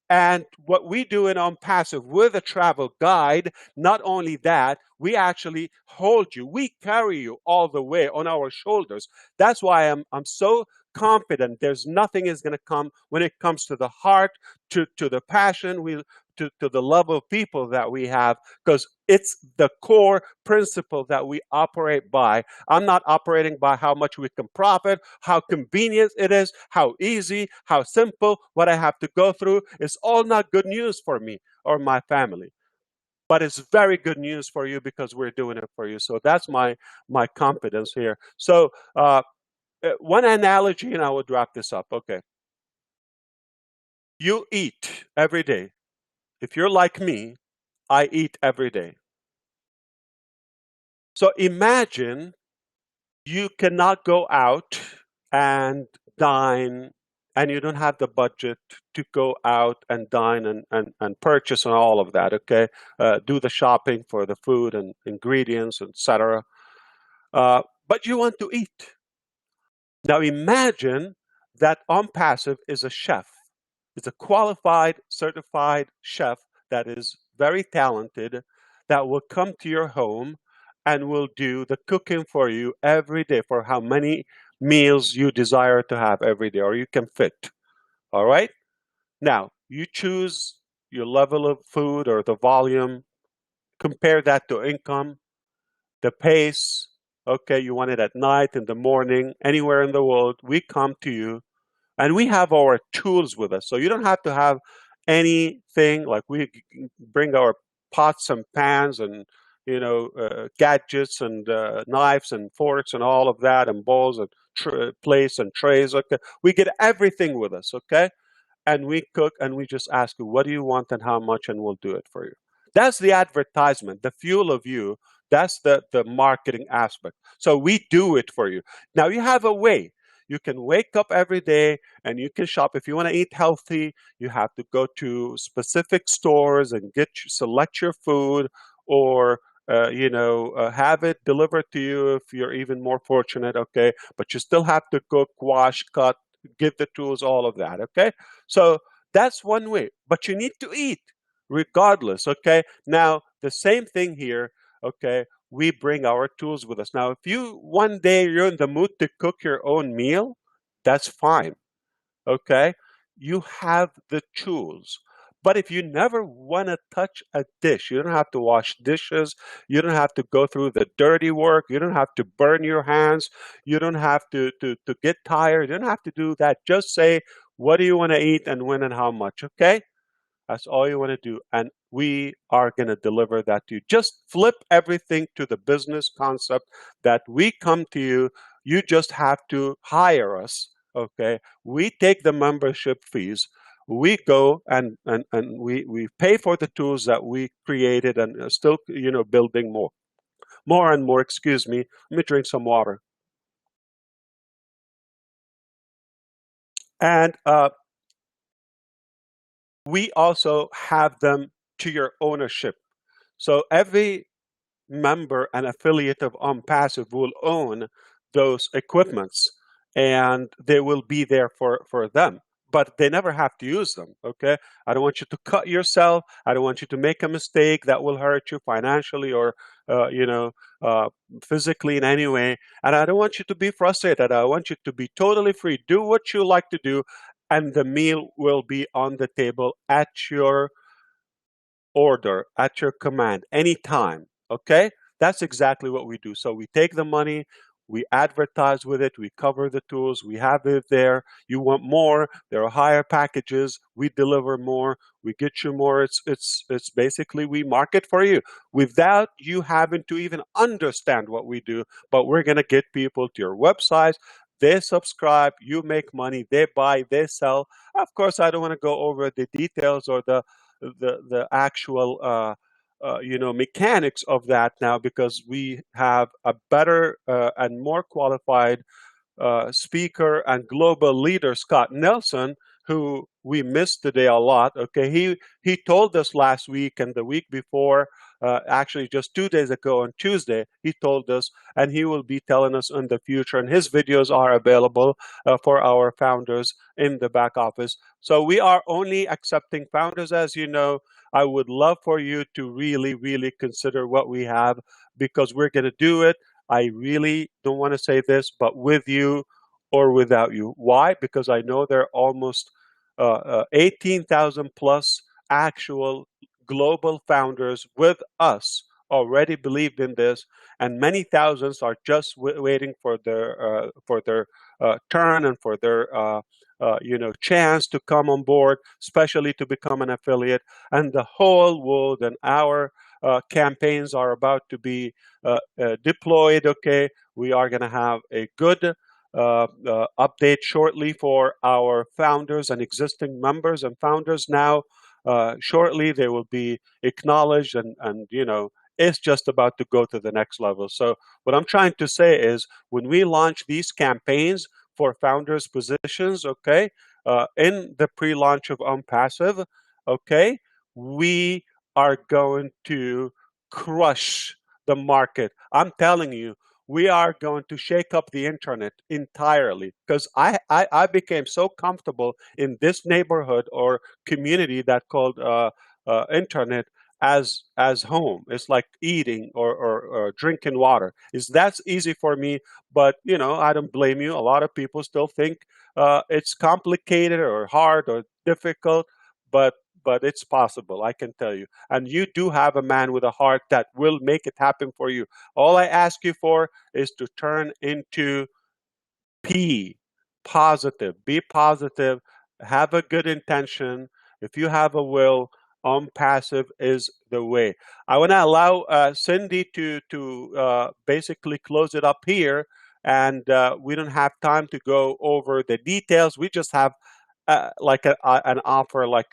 And what we do in Onpassive with a travel guide, not only that, we actually hold you. We carry you all the way on our shoulders. That's why I'm so confident there's nothing is going to come when it comes to the heart, to the passion, to the love of people that we have, because it's the core principle that we operate by. I'm not operating by how much we can profit, how convenient it is, how easy, how simple, what I have to go through. It's all not good news for me or my family. But it's very good news for you because we're doing it for you. So that's my confidence here. So one analogy, and I would wrap this up. Okay. You eat every day. If you're like me, I eat every day. So imagine you cannot go out and dine, and you don't have the budget to go out and dine and purchase and all of that, okay? Do the shopping for the food and ingredients, etc. But you want to eat. Now imagine that Onpassive is a chef. It's a qualified, certified chef that is very talented, that will come to your home and will do the cooking for you every day for how many meals you desire to have every day, or you can fit. All right? Now, you choose your level of food or the volume, compare that to income, the pace. Okay, you want it at night, in the morning, anywhere in the world. We come to you and we have our tools with us. So you don't have to have anything like we bring our pots and pans and gadgets and knives and forks and all of that and bowls and plates and trays. Okay, we get everything with us. Okay, and we cook and we just ask you, what do you want and how much, and we'll do it for you. That's the advertisement, the fuel of you. That's the marketing aspect. So we do it for you. Now you have a way. You can wake up every day and you can shop. If you want to eat healthy, you have to go to specific stores and select your food, or have it delivered to you if you're even more fortunate. Okay, but you still have to cook, wash, cut, give the tools, all of that. Okay, so that's one way, but you need to eat regardless. Okay, now the same thing here. Okay, we bring our tools with us. Now, if you one day you're in the mood to cook your own meal, that's fine. Okay, you have the tools. But if you never want to touch a dish, you don't have to wash dishes, you don't have to go through the dirty work, you don't have to burn your hands, you don't have to get tired, you don't have to do that. Just say, what do you want to eat and when and how much, okay? That's all you want to do. And we are going to deliver that to you. Just flip everything to the business concept that we come to you. You just have to hire us. Okay. We take the membership fees. We go and we pay for the tools that we created and still, building more and more. Excuse me. Let me drink some water. And we also have them to your ownership. So every member and affiliate of Onpassive will own those equipments, and they will be there for them. But they never have to use them. Okay, I don't want you to cut yourself. I don't want you to make a mistake that will hurt you financially or uh, you know uh, physically in any way. And I don't want you to be frustrated. I want you to be totally free. Do what you like to do, and the meal will be on the table at your order, at your command, anytime. Okay? That's exactly what we do. So we take the money, we advertise with it, we cover the tools, we have it there. You want more, there are higher packages, we deliver more, we get you more. It's basically we market for you without you having to even understand what we do, but we're gonna get people to your websites. They subscribe, you make money, they buy, they sell. Of course, I don't want to go over the details or the actual mechanics of that now, because we have a better and more qualified speaker and global leader, Scott Nelson, who we missed today a lot. Okay, he told us last week and the week before, actually just 2 days ago on Tuesday, he told us, and he will be telling us in the future. And his videos are available for our founders in the back office. So we are only accepting founders, as you know. I would love for you to really, really consider what we have, because we're going to do it. I really don't want to say this, but with you or without you. Why? Because I know there are almost 18,000 plus actual global founders with us already believed in this, and many thousands are just waiting for their turn and for their chance to come on board, especially to become an affiliate. And the whole world and our campaigns are about to be deployed. Okay, we are going to have a good update shortly for our founders and existing members and founders now. Shortly, they will be acknowledged and is just about to go to the next level. So what I'm trying to say is when we launch these campaigns for founders positions, okay, in the pre-launch of Onpassive, okay, we are going to crush the market. I'm telling you, we are going to shake up the internet entirely because I became so comfortable in this neighborhood or community that called internet as home. It's like eating or drinking water. It's that's easy for me, but I don't blame you. A lot of people still think it's complicated or hard or difficult, but it's possible. I can tell you, and you do have a man with a heart that will make it happen for you. All I ask you for is to turn into P, positive. Be positive. Have a good intention. If you have a will, passive is the way. I want to allow Cindy to basically close it up here, and we don't have time to go over the details. We just have like an offer, like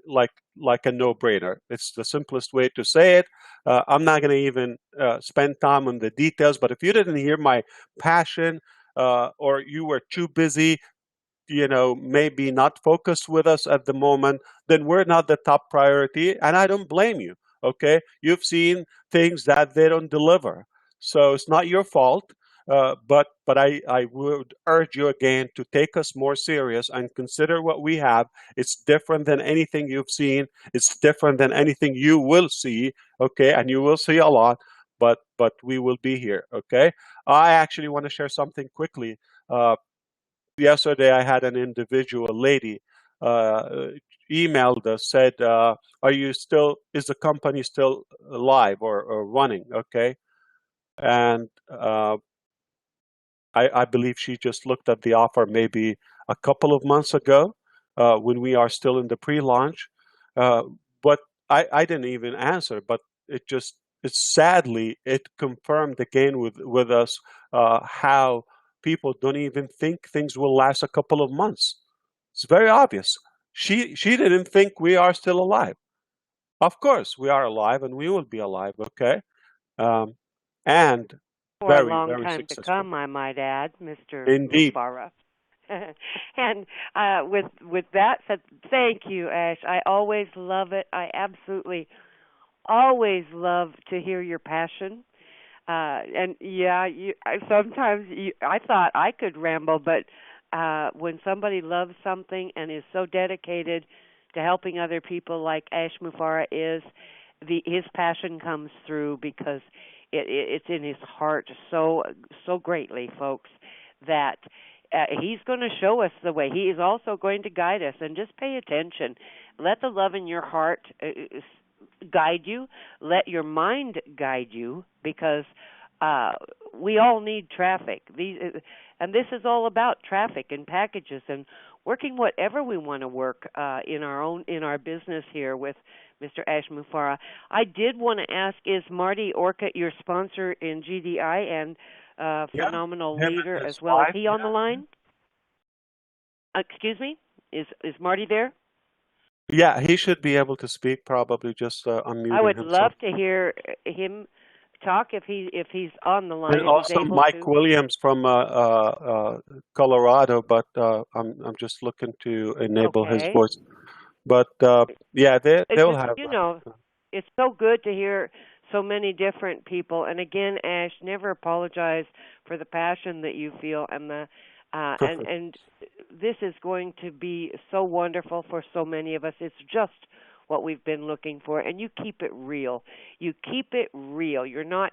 like a no-brainer. It's the simplest way to say it. I'm not going to even spend time on the details, but if you didn't hear my passion, or you were too busy, maybe not focused with us at the moment, then we're not the top priority, and I don't blame you. Okay, you've seen things that they don't deliver, so it's not your fault. But I would urge you again to take us more serious and consider what we have. It's different than anything you've seen. It's different than anything you will see. Okay, and you will see a lot, but we will be here. Okay, I actually want to share something quickly. Yesterday I had an individual lady emailed us, said, is the company still alive or running? Okay. And I believe she just looked at the offer maybe a couple of months ago, when we are still in the pre-launch. But I didn't even answer, but it confirmed again with us how people don't even think things will last a couple of months. It's very obvious. She didn't think we are still alive. Of course, we are alive and we will be alive, okay? Um, and For a very, long very time to successful. come, I might add, Mr. Indeed. Mufarah. And with that said, thank you, Ash. I always love it. I absolutely always love to hear your passion. And yeah, I thought I could ramble, but when somebody loves something and is so dedicated to helping other people like Ash Mufarah is, his passion comes through because it's in his heart so greatly, folks, that he's going to show us the way. He is also going to guide us, and just pay attention. Let the love in your heart guide you. Let your mind guide you, because we all need traffic. And this is all about traffic and packages and working whatever we want to work in our business here with Mr. Ash Mufarah. I did want to ask: is Marty Orcutt your sponsor in GDI and phenomenal Him leader and as his well? Is wife, he on the line? Excuse me? Is Marty there? yeah, he should be able to speak. Probably just I unmuting would himself. love to hear him talk if he's on the And line, if he's also able Mike to. Williams from Colorado, but I'm just looking to enable his Okay. voice. But yeah, It's they'll just, have. it's so good to hear so many different people. And again, Ash, never apologize for the passion that you feel, and and this is going to be so wonderful for so many of us. It's just what we've been looking for, and you keep it real. You keep it real. You're not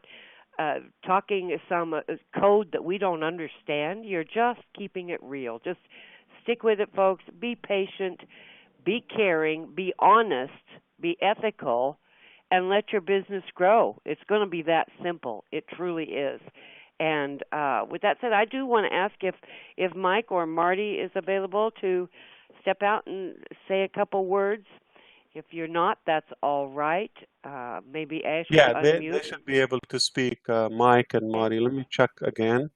talking some code that we don't understand. You're just keeping it real. Just stick with it, folks. Be patient. Be caring, be honest, be ethical, and let your business grow. It's going to be that simple. It truly is. And with that said, I do want to ask if Mike or Marty is available to step out and say a couple words. If you're not, that's all right. Maybe Ash will Yeah, they unmute. should be able to speak, Mike and Okay. Marty. Let me check again.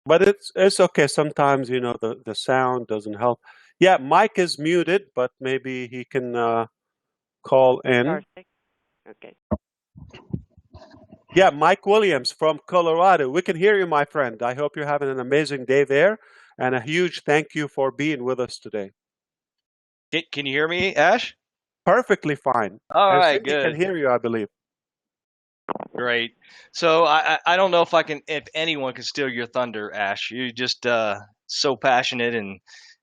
But it's okay. Sometimes the sound doesn't help. Yeah, Mike is muted, but maybe he can call Star in. six. Okay. Yeah, Mike Williams from Colorado. We can hear you, my friend. I hope you're having an amazing day there. And a huge thank you for being with us today. Can you hear me, Ash? Perfectly fine. All And right, Cindy can good. hear you, I believe. Great. So I don't know if anyone can steal your thunder, Ash. You're just so passionate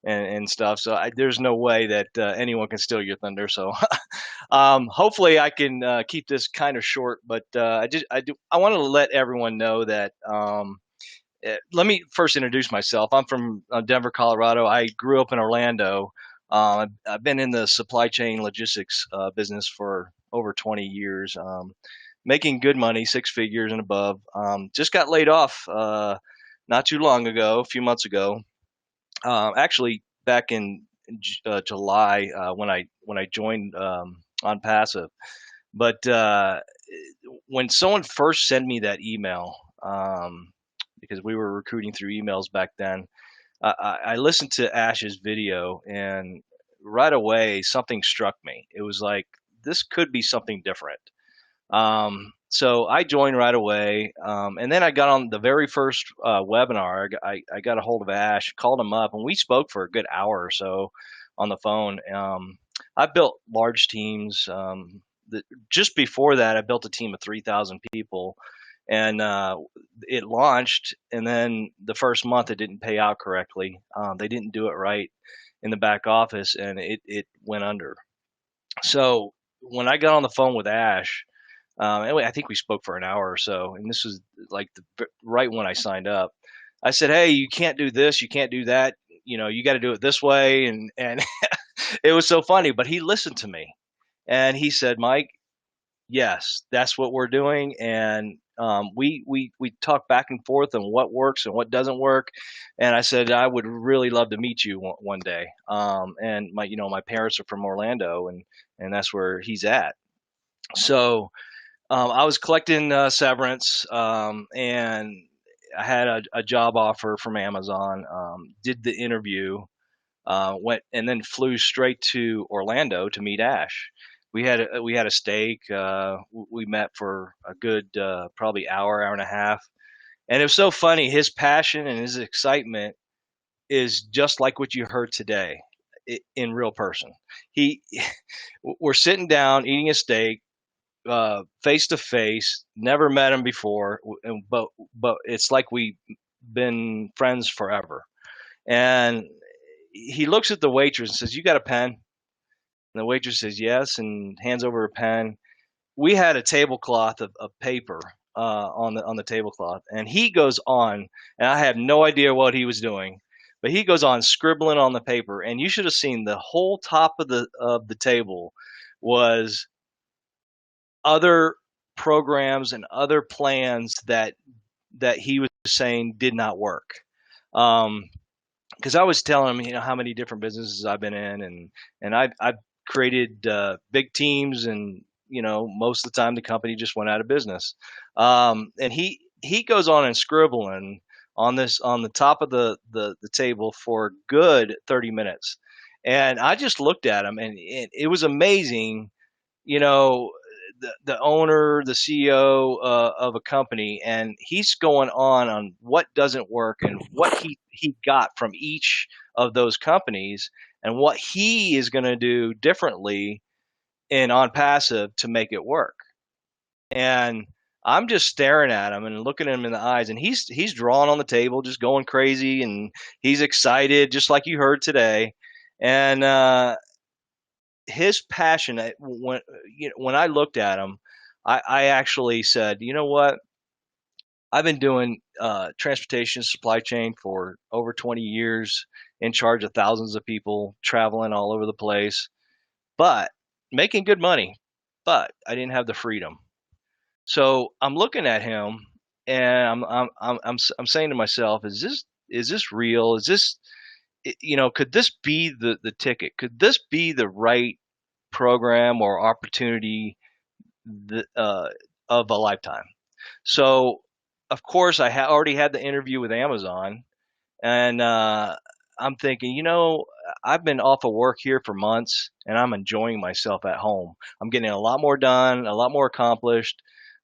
and stuff. So there's no way that anyone can steal your thunder. So hopefully I can keep this kind of short. But I want to let everyone know that let me first introduce myself. I'm from Denver, Colorado. I grew up in Orlando. I've been in the supply chain logistics business for over 20 years, making good money, six figures and above. Just got laid off not too long ago, a few months ago. Actually, back in July when I joined Onpassive. But when someone first sent me that email, because we were recruiting through emails back then, I listened to Ash's video, and right away something struck me. It was like, this could be something different. So I joined right away, and then I got on the very first webinar. I got a hold of Ash, called him up, and we spoke for a good hour or so on the phone. I built large teams. Just before that, I built a team of 3,000 people, and it launched. And then the first month, it didn't pay out correctly. They didn't do it right in the back office, and it went under. So when I got on the phone with Ash, anyway, I think we spoke for an hour or so, and this was like right when I signed up. I said, "Hey, you can't do this, you can't do that. You got to do it this way." And it was so funny, but he listened to me, and he said, "Mike, yes, that's what we're doing." And we talk back and forth on what works and what doesn't work. And I said, I would really love to meet you one day. And my parents are from Orlando, and that's where he's at. So I was collecting severance, and I had a job offer from Amazon. Did the interview, went and then flew straight to Orlando to meet Ash. We had a steak. We met for a good probably hour and a half, and it was so funny. His passion and his excitement is just like what you heard today in real person. He, we're sitting down eating a steak, face to face. Never met him before, but it's like we've been friends forever. And he looks at the waitress and says, "You got a pen?" And the waitress says, "Yes," and hands over a pen. We had a tablecloth of paper on the tablecloth, and he goes on, and I have no idea what he was doing, but he goes on scribbling on the paper, and you should have seen the whole top of the table was other programs and other plans that he was saying did not work. Because I was telling him, how many different businesses I've been in, and I've created big teams, and most of the time the company just went out of business. And he goes on and scribbling on the top of the table for a good 30 minutes, and I just looked at him, and it was amazing. you know the owner, the CEO of a company, and he's going on what doesn't work and what he got from each of those companies, and what he is going to do differently in Onpassive to make it work. And I'm just staring at him and looking at him in the eyes, and he's drawing on the table, just going crazy, and he's excited, just like you heard today. And his passion, when I looked at him, I actually said, you know what? I've been doing transportation supply chain for over 20 years, in charge of thousands of people, traveling all over the place, but making good money. But I didn't have the freedom. So I'm looking at him, and I'm saying to myself, is this real? Is this, could this be the ticket? Could this be the right program or opportunity of a lifetime? So, of course, I already had the interview with Amazon, and I'm thinking, I've been off of work here for months, and I'm enjoying myself at home. I'm getting a lot more done, a lot more accomplished,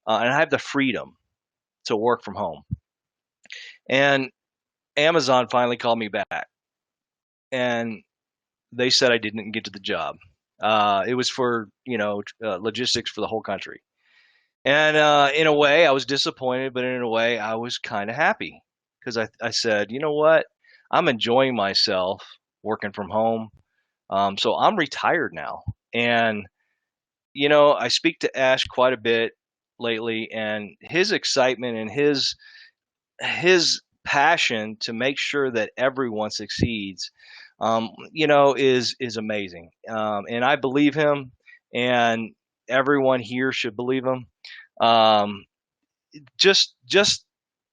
and I have the freedom to work from home. And Amazon finally called me back, and they said I didn't get to the job. It was for logistics for the whole country. And in a way, I was disappointed, but in a way, I was kind of happy because I said, you know what? I'm enjoying myself working from home. So I'm retired now. And, I speak to Ash quite a bit lately, and his excitement and his passion to make sure that everyone succeeds, is amazing. And I believe him, and everyone here should believe him. Um, just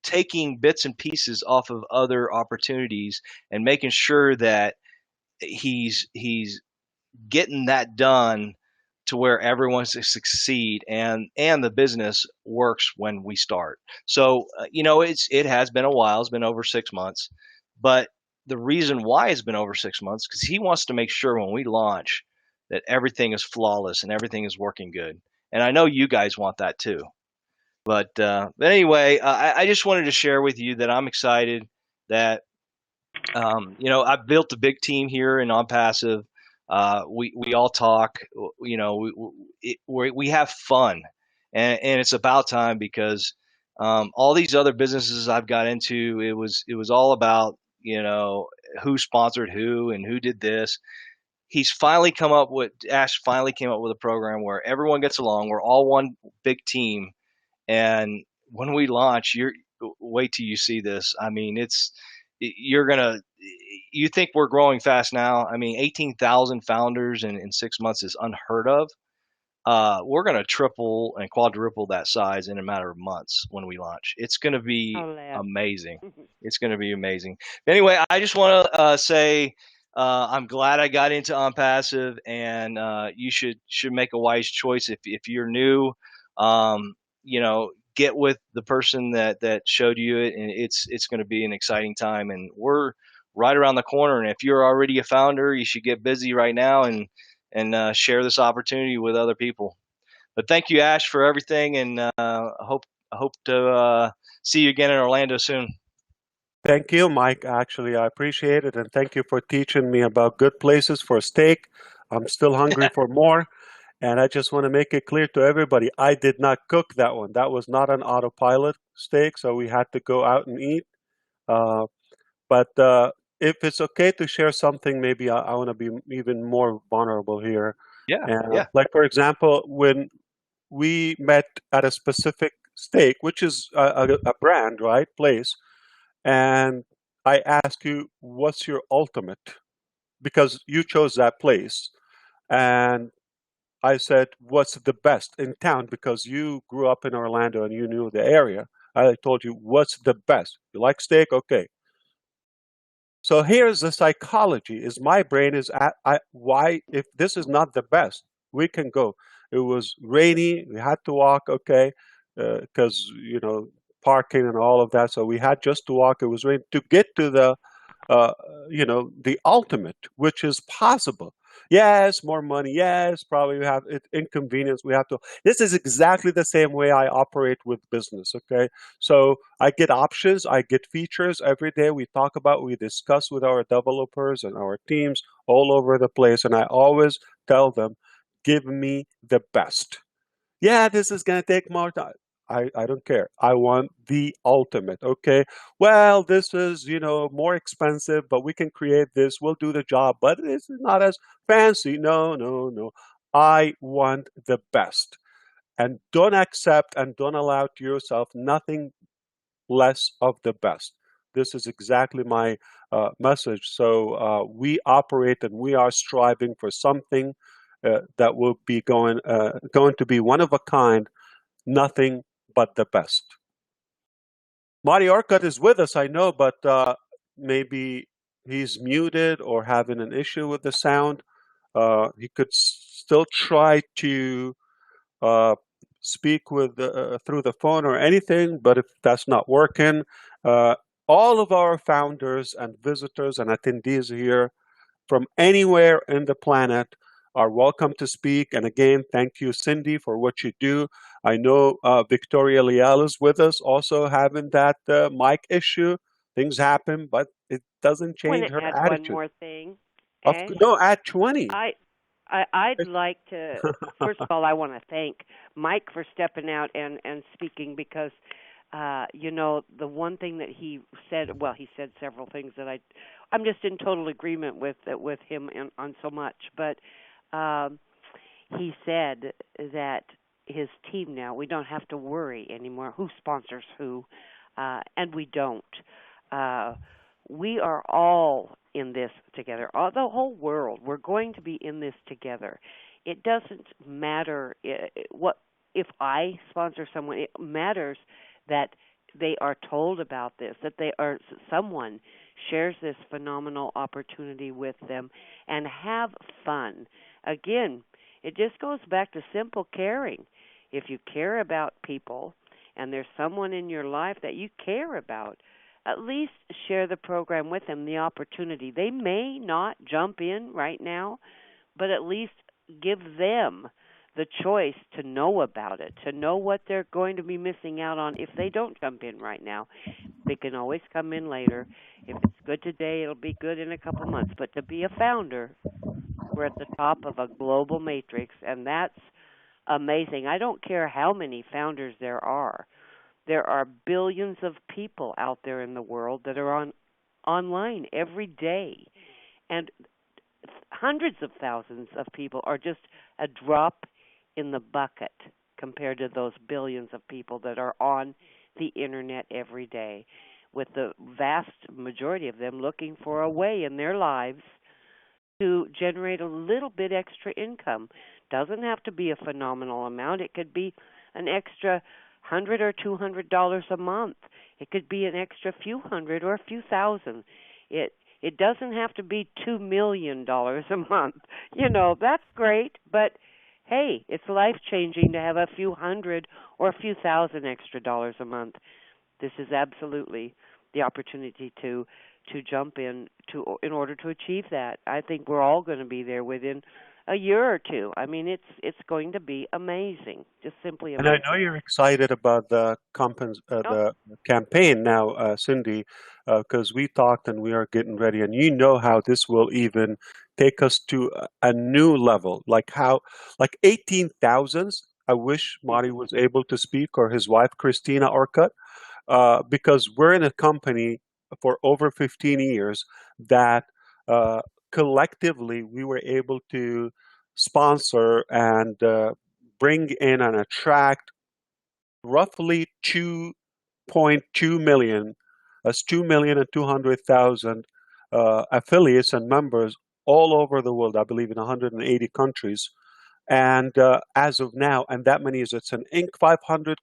taking bits and pieces off of other opportunities and making sure that he's getting that done to where everyone succeed and the business works when we start. So it has been a while. It's been over 6 months, but the reason why it's been over 6 months because he wants to make sure when we launch that everything is flawless and everything is working good. And I know you guys want that too. But anyway, I just wanted to share with you that I'm excited that I've built a big team here in Onpassive. We all talk. We have fun, and it's about time because all these other businesses I've got into, it was all about who sponsored who and who did this. Ash finally came up with a program where everyone gets along. We're all one big team. And when we launch, wait till you see this. I mean, you think we're growing fast now. I mean, 18,000 founders in 6 months is unheard of. We're going to triple and quadruple that size in a matter of months when we launch. It's going to be amazing. It's going to be amazing. Anyway, I just want to say I'm glad I got into Onpassive, and you should make a wise choice if you're new. Get with the person that showed you it, and it's going to be an exciting time. And we're right around the corner. And if you're already a founder, you should get busy right now and share this opportunity with other people. But thank you, Ash, for everything, and I hope to see you again in Orlando soon. Thank you, Mike. Actually, I appreciate it, and thank you for teaching me about good places for steak. I'm still hungry for more. And I just want to make it clear to everybody, I did not cook that one. That was not an autopilot steak, so we had to go out and eat. But if it's okay to share something, maybe I want to be even more vulnerable here. Yeah. Like, for example, when we met at a specific steak, which is a brand, right, place, and I asked you, what's your ultimate? Because you chose that place. And I said, what's the best in town? Because you grew up in Orlando and you knew the area. I told you, what's the best? You like steak? Okay. So here's the psychology: is my brain is why, if this is not the best, we can go. It was rainy, we had to walk, okay, because parking and all of that. So we had just to walk. It was rain to get to the the ultimate, which is possible. Yes, more money. Yes, probably we have inconvenience. We have to. This is exactly the same way I operate with business. Okay, so I get options, I get features every day. We talk about, we discuss with our developers and our teams all over the place, and I always tell them, give me the best. Yeah, this is going to take more time. I don't care. I want the ultimate. Okay. Well, this is, more expensive, but we can create this. We'll do the job, but it's not as fancy. No, no, no. I want the best. And don't accept and don't allow to yourself nothing less of the best. This is exactly my message. So we operate and we are striving for something that will be going to be one of a kind, nothing but the best. Marty Orcutt is with us, I know, but maybe he's muted or having an issue with the sound. He could still try to speak with through the phone or anything, but if that's not working, all of our founders and visitors and attendees here from anywhere in the planet are welcome to speak. And again, thank you, Cindy, for what you do. I know Victoria Leal is with us, also having that mic issue. Things happen, but it doesn't I want change to her add one attitude. more thing, Of Ash. no, at 20. I'd like to. First of all, I want to thank Mike for stepping out and speaking because, the one thing that he said. Well, he said several things that I'm just in total agreement with him on so much. But he said that his team now, we don't have to worry anymore who sponsors who, and we don't. We are all in this together. The whole world, we're going to be in this together. It doesn't matter what if I sponsor someone. It matters that they are told about this, that someone shares this phenomenal opportunity with them, and have fun. Again, it just goes back to simple caring. If you care about people and there's someone in your life that you care about, at least share the program with them, the opportunity. They may not jump in right now, but at least give them the choice to know about it, to know what they're going to be missing out on if they don't jump in right now. They can always come in later. If it's good today, it'll be good in a couple months. But to be a founder, we're at the top of a global matrix, and that's amazing. I don't care how many founders there are. There are billions of people out there in the world that are online every day. And hundreds of thousands of people are just a drop in the bucket compared to those billions of people that are on the internet every day, with the vast majority of them looking for a way in their lives to generate a little bit extra income. Doesn't have to be a phenomenal amount. It could be an extra $100 or $200 a month. It could be an extra few hundred or a few thousand. It doesn't have to be $2 million a month. That's great, but hey, it's life-changing to have a few hundred or a few thousand extra dollars a month. This is absolutely the opportunity to jump in order to achieve that. I think we're all going to be there within a year or two. I mean, it's going to be amazing, just simply And I amazing. know you're excited about Oh, the campaign now, Cindy, because we talked and we are getting ready, and you know how this will even take us to a new level, like 18,000s. I wish Marty mhm, was able to speak, or his wife, Christina Orcutt, because we're in a company for over 15 years that uh, collectively we were able to sponsor and bring in and attract roughly 2.2 million, that's 2,200,000 affiliates and members all over the world, I believe in 180 countries. And as of now, and that many is it's an Inc. 500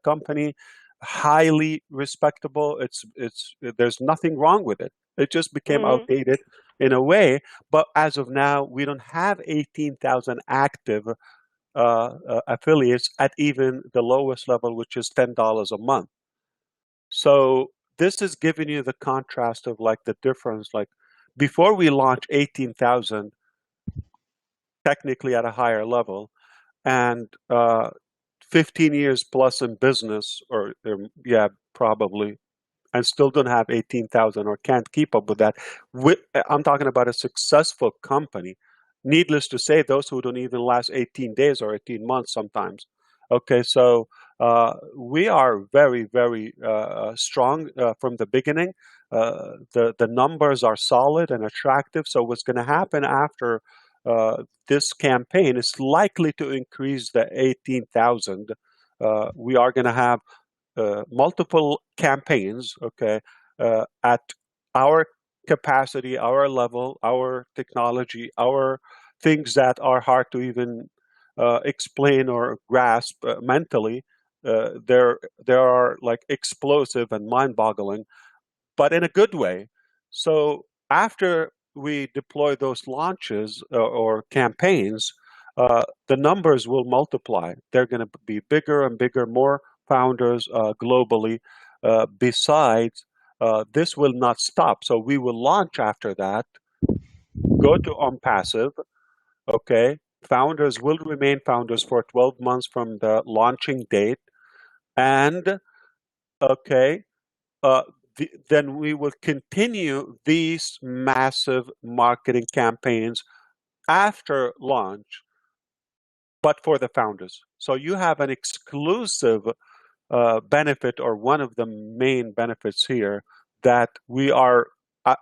company, highly respectable. It's there's nothing wrong with it. It just became mhm, outdated in a way. But as of now, we don't have 18,000 active affiliates at even the lowest level, which is $10 a month. So this is giving you the contrast of like the difference. Like before we launched 18,000, technically at a higher level, and 15 years plus in business, yeah, probably, and still don't have 18,000 or can't keep up with that. I'm talking about a successful company. Needless to say, those who don't even last 18 days or 18 months sometimes. Okay, so we are very, very strong from the beginning. The numbers are solid and attractive. So what's going to happen after this campaign is likely to increase the 18,000. We are going to have multiple campaigns, okay, at our capacity, our level, our technology, our things that are hard to even explain or grasp mentally. There are like explosive and mind-boggling, but in a good way. So after we deploy those launches or campaigns, the numbers will multiply. They're going to be bigger and bigger, more founders globally. Besides, this will not stop. So we will launch after that go to Onpassive. Okay, founders will remain founders for 12 months from the launching date, and okay, uh, then we will continue these massive marketing campaigns after launch, but for the founders. So you have an exclusive benefit, or one of the main benefits here, that we are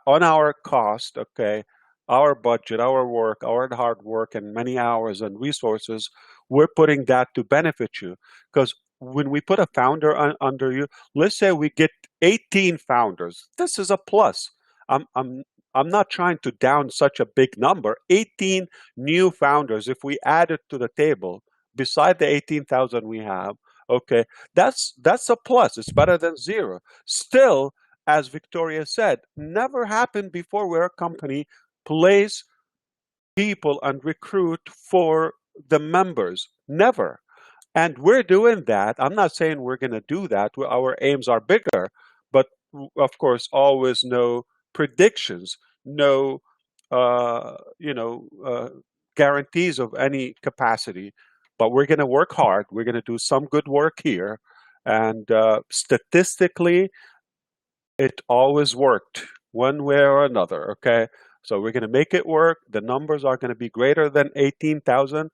on our cost, okay, our budget, our work, our hard work, and many hours and resources, we're putting that to benefit you. Because when we put a founder under you, let's say we get 18 founders, this is a plus. I'm, I'm, I'm not trying to down such a big number. 18 new founders, if we add it to the table, beside the 18,000 we have, okay, that's a plus. It's better than zero. Still, as Victoria said, never happened before where a company plays people and recruit for the members. Never. And we're doing that. I'm not saying we're going to do that. Our aims are bigger, but of course, always no predictions, no, guarantees of any capacity. But we're going to work hard. We're going to do some good work here, and statistically, it always worked one way or another. Okay, so we're going to make it work. The numbers are going to be greater than 18,000,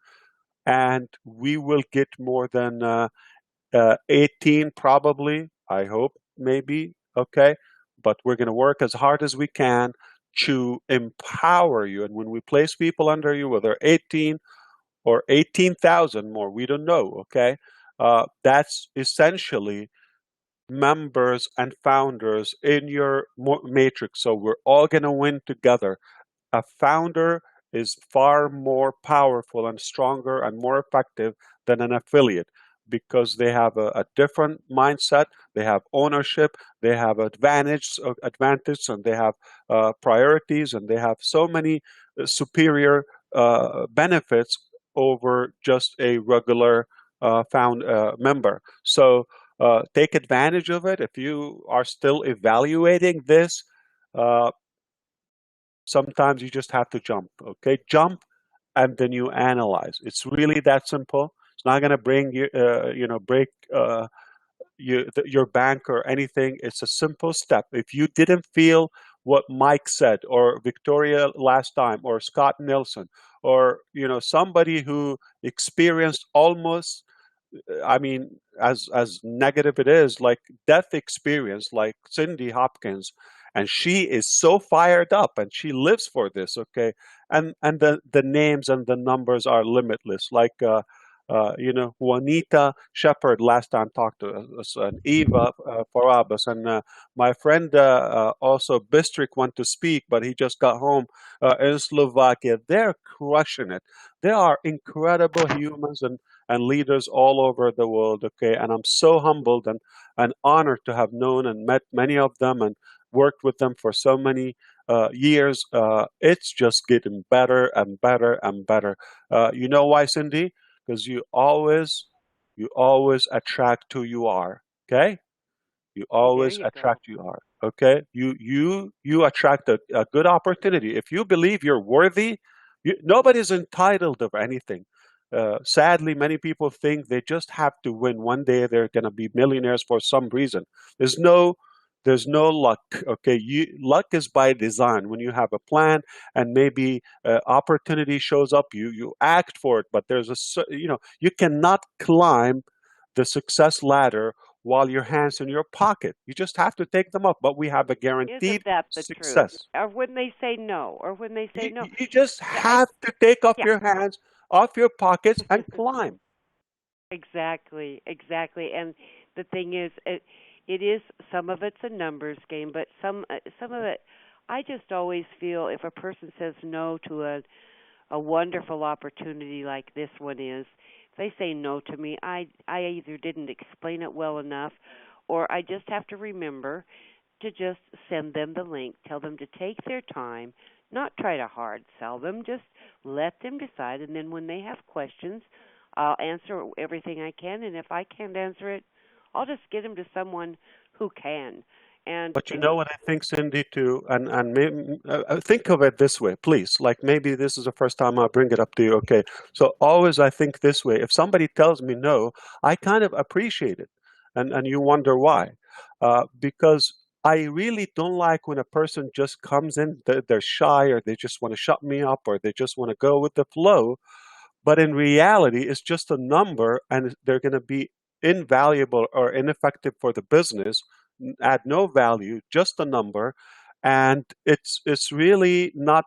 and we will get more than 18 probably, I hope, maybe, okay? But we're going to work as hard as we can to empower you. And when we place people under you, whether 18 or 18,000 more, we don't know, okay? That's essentially members and founders in your matrix. So we're all going to win together. A founder is far more powerful and stronger and more effective than an affiliate, because they have a different mindset, they have ownership, they have advantage, and they have priorities, and they have so many superior benefits over just a regular found member. So take advantage of it. If you are still evaluating this, uh, sometimes you just have to jump, okay? Jump, and then you analyze. It's really that simple. It's not going to bring you, break your bank or anything. It's a simple step. If you didn't feel what Mike said, or Victoria last time, or Scott Nelson, or somebody who experienced almost, I mean, as negative it is, like death experience, like Cindy Hopkins, and she is so fired up, and she lives for this. Okay, and the names and the numbers are limitless. Like Juanita Shepherd last time talked to us, and Eva Farabas, and my friend also Bistrik went to speak, but he just got home in Slovakia. They're crushing it. They are incredible humans and leaders all over the world, okay? And I'm so humbled and honored to have known and met many of them and worked with them for so many years. It's just getting better and better and better. You know why, Cindy? Because you always attract who you are, okay? You There always you go. attract who you are, okay? You attract a good opportunity. If you believe you're worthy, nobody's entitled of anything. Sadly, many people think they just have to win. One day they're going to be millionaires for some reason. There's no there's no luck. Okay, luck is by design. When you have a plan and maybe opportunity shows up, you act for it. But you cannot climb the success ladder while your hands in your pocket. You just have to take them up. But we have a guaranteed Isn't that the truth? success. Or when they say no, or when they say You, no. you just Yeah, I have to take off yeah. your hands off your pockets and climb. Exactly, exactly. And the thing is, it is, some of it's a numbers game, but some of it, I just always feel if a person says no to a wonderful opportunity like this one is, if they say no to me, I either didn't explain it well enough, or I just have to remember to just send them the link, tell them to take their time, not try to hard sell them, just let them decide, and then when they have questions, I'll answer everything I can, and if I can't answer it, I'll just get them to someone who can. And But you know what I think, Cindy, too, and maybe, think of it this way, please. Like maybe this is the first time I bring it up to you. Okay, so always I think this way. If somebody tells me no, I kind of appreciate it, and you wonder why, because I really don't like when a person just comes in, they're shy, or they just want to shut me up, or they just want to go with the flow. But in reality, it's just a number, and they're going to be invaluable or ineffective for the business, add no value, just a number, and it's really not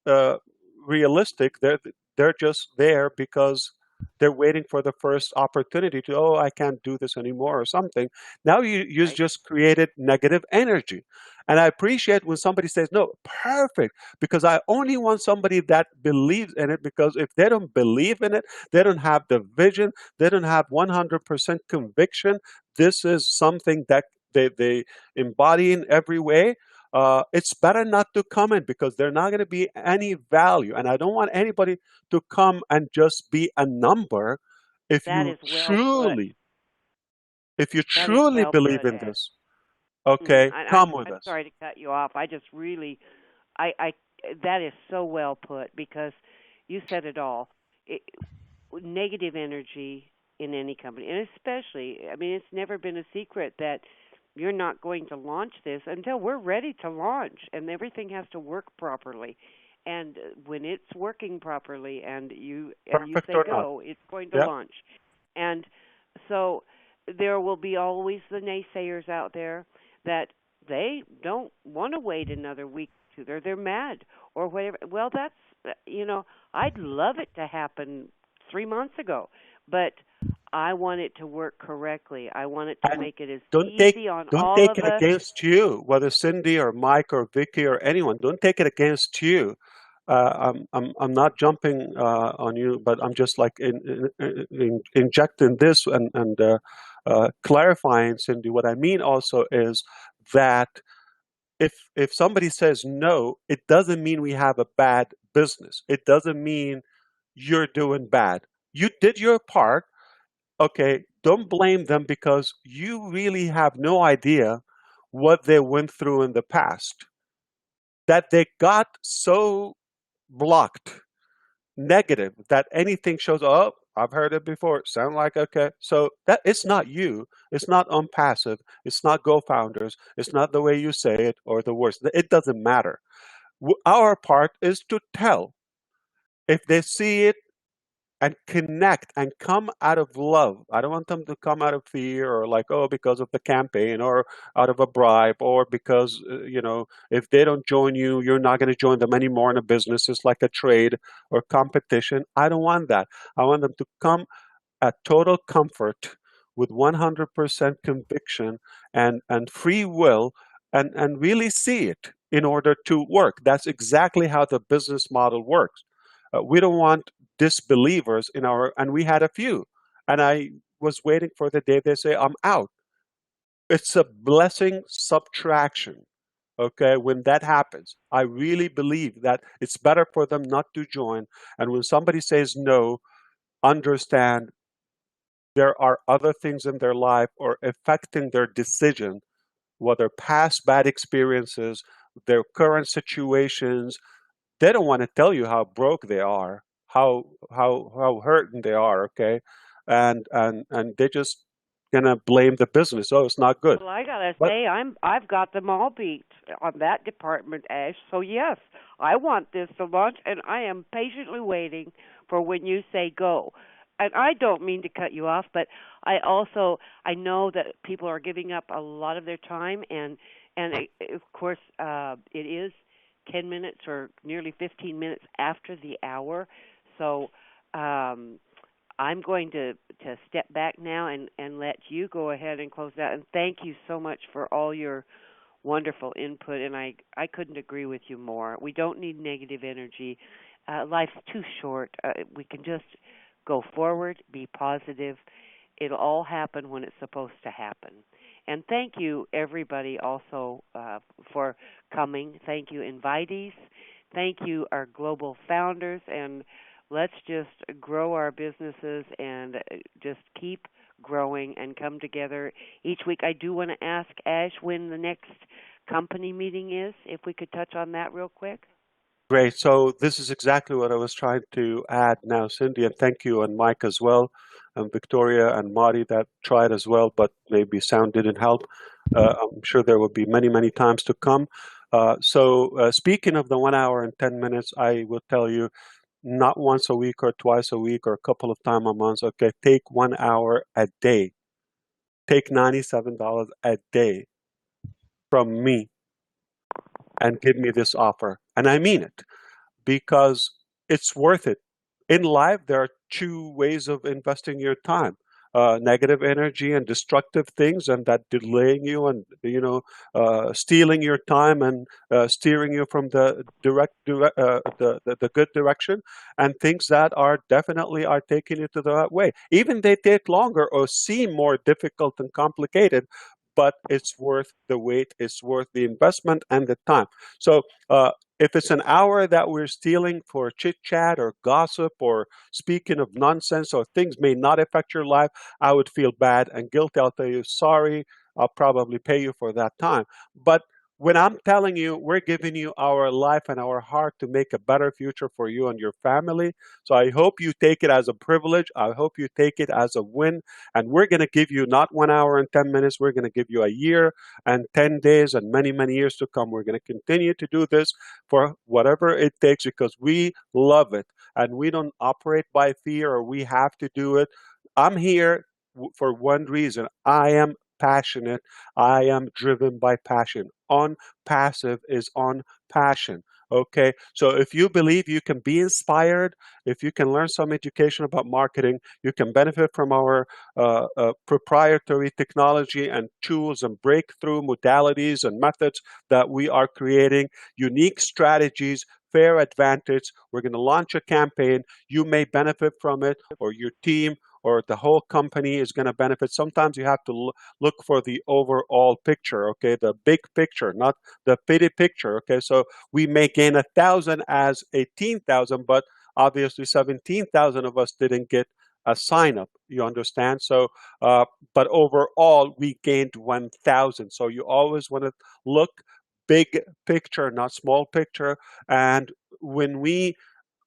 uh, realistic. They're just there because they're waiting for the first opportunity to, oh, I can't do this anymore or something. Now you right, just created negative energy. And I appreciate when somebody says, no, perfect, because I only want somebody that believes in it, because if they don't believe in it, they don't have the vision, they don't have 100% conviction, this is something that they embody in every way. It's better not to come in because they're not going to be any value. And I don't want anybody to come and just be a number. If that you is well put. truly, if you That is truly well believe put, in Ash. this, okay, come with I'm us. sorry to cut you off. I just really, I that is so well put because you said it all. It, negative energy in any company, and especially, I mean, it's never been a secret that you're not going to launch this until we're ready to launch, and everything has to work properly. And when it's working properly, and you Perfect say or not. go, it's going to Yeah, launch. And so there will be always the naysayers out there that they don't want to wait another week or two. They're mad or whatever. Well, that's I'd love it to happen 3 months ago, but I want it to work correctly. I want it to and make it as don't take easy on don't all take of it us. against you, whether Cindy or Mike or Vicky or anyone. Don't take it against you. I'm not jumping on you, but I'm just like injecting this and clarifying, Cindy. What I mean also is that if somebody says no, it doesn't mean we have a bad business. It doesn't mean you're doing bad. You did your part. Okay, don't blame them because you really have no idea what they went through in the past, that they got so blocked, negative, that anything shows up. I've heard it before. Sound like okay. So that it's not you. It's not Onpassive. It's not Gofounders. It's not the way you say it or the words. It doesn't matter. Our part is to tell. If they see it and connect and come out of love. I don't want them to come out of fear or like, oh, because of the campaign or out of a bribe or because, if they don't join you, you're not going to join them anymore in a business. It's like a trade or competition. I don't want that. I want them to come at total comfort with 100% conviction and free will and really see it in order to work. That's exactly how the business model works. We don't want disbelievers in our, and we had a few. And I was waiting for the day they say, I'm out. It's a blessing subtraction. Okay, when that happens, I really believe that it's better for them not to join. And when somebody says no, understand there are other things in their life or affecting their decision, whether past bad experiences, their current situations. They don't want to tell you how broke they are, how hurting they are, okay? And they're just gonna blame the business. Oh, it's not good. Well, I gotta But say, I've got them all beat on that department, Ash. So yes, I want this to launch, and I am patiently waiting for when you say go. And I don't mean to cut you off, but I know that people are giving up a lot of their time, and of course it is 10 minutes or nearly 15 minutes after the hour, so. I'm going to step back now and let you go ahead and close out. And thank you so much for all your wonderful input. And I couldn't agree with you more. We don't need negative energy. Life's too short. We can just go forward, be positive. It'll all happen when it's supposed to happen. And thank you, everybody, also for coming. Thank you, invitees. Thank you, our global founders. And let's just grow our businesses and just keep growing and come together each week. I do want to ask Ash when the next company meeting is, if we could touch on that real quick. Great. So this is exactly what I was trying to add now, Cindy, and thank you, and Mike as well, and Victoria and Marty that tried as well, but maybe sound didn't help. I'm sure there will be many, many times to come. Speaking of the 1 hour and 10 minutes, I will tell you, not once a week or twice a week or a couple of times a month. Okay, take 1 hour a day. Take $97 a day from me and give me this offer. And I mean it, because it's worth it. In life, there are two ways of investing your time. Negative energy and destructive things, and that delaying you and stealing your time and steering you from the the good direction, and things that are definitely are taking you to the right way. Even they take longer or seem more difficult and complicated, but it's worth the wait. It's worth the investment and the time. So if it's an hour that we're stealing for chit chat or gossip or speaking of nonsense or things may not affect your life, I would feel bad and guilty. I'll tell you, sorry, I'll probably pay you for that time. But when I'm telling you, we're giving you our life and our heart to make a better future for you and your family. So I hope you take it as a privilege. I hope you take it as a win. And we're going to give you not 1 hour and 10 minutes. We're going to give you a year and 10 days and many, many years to come. We're going to continue to do this for whatever it takes because we love it. And we don't operate by fear or we have to do it. I'm here for one reason. I am passionate. I am driven by passion. On passive is on passion. Okay, so if you believe you can be inspired, if you can learn some education about marketing, you can benefit from our proprietary technology and tools and breakthrough modalities and methods that we are creating, unique strategies, fair advantage. We're going to launch a campaign. You may benefit from it, or your team, or the whole company is going to benefit. Sometimes you have to look for the overall picture, okay, the big picture, not the pity picture, okay. So we may gain 1,000 as 18,000, but obviously 17,000 of us didn't get a sign up. You understand? So, but overall we gained 1,000. So you always want to look big picture, not small picture. And when we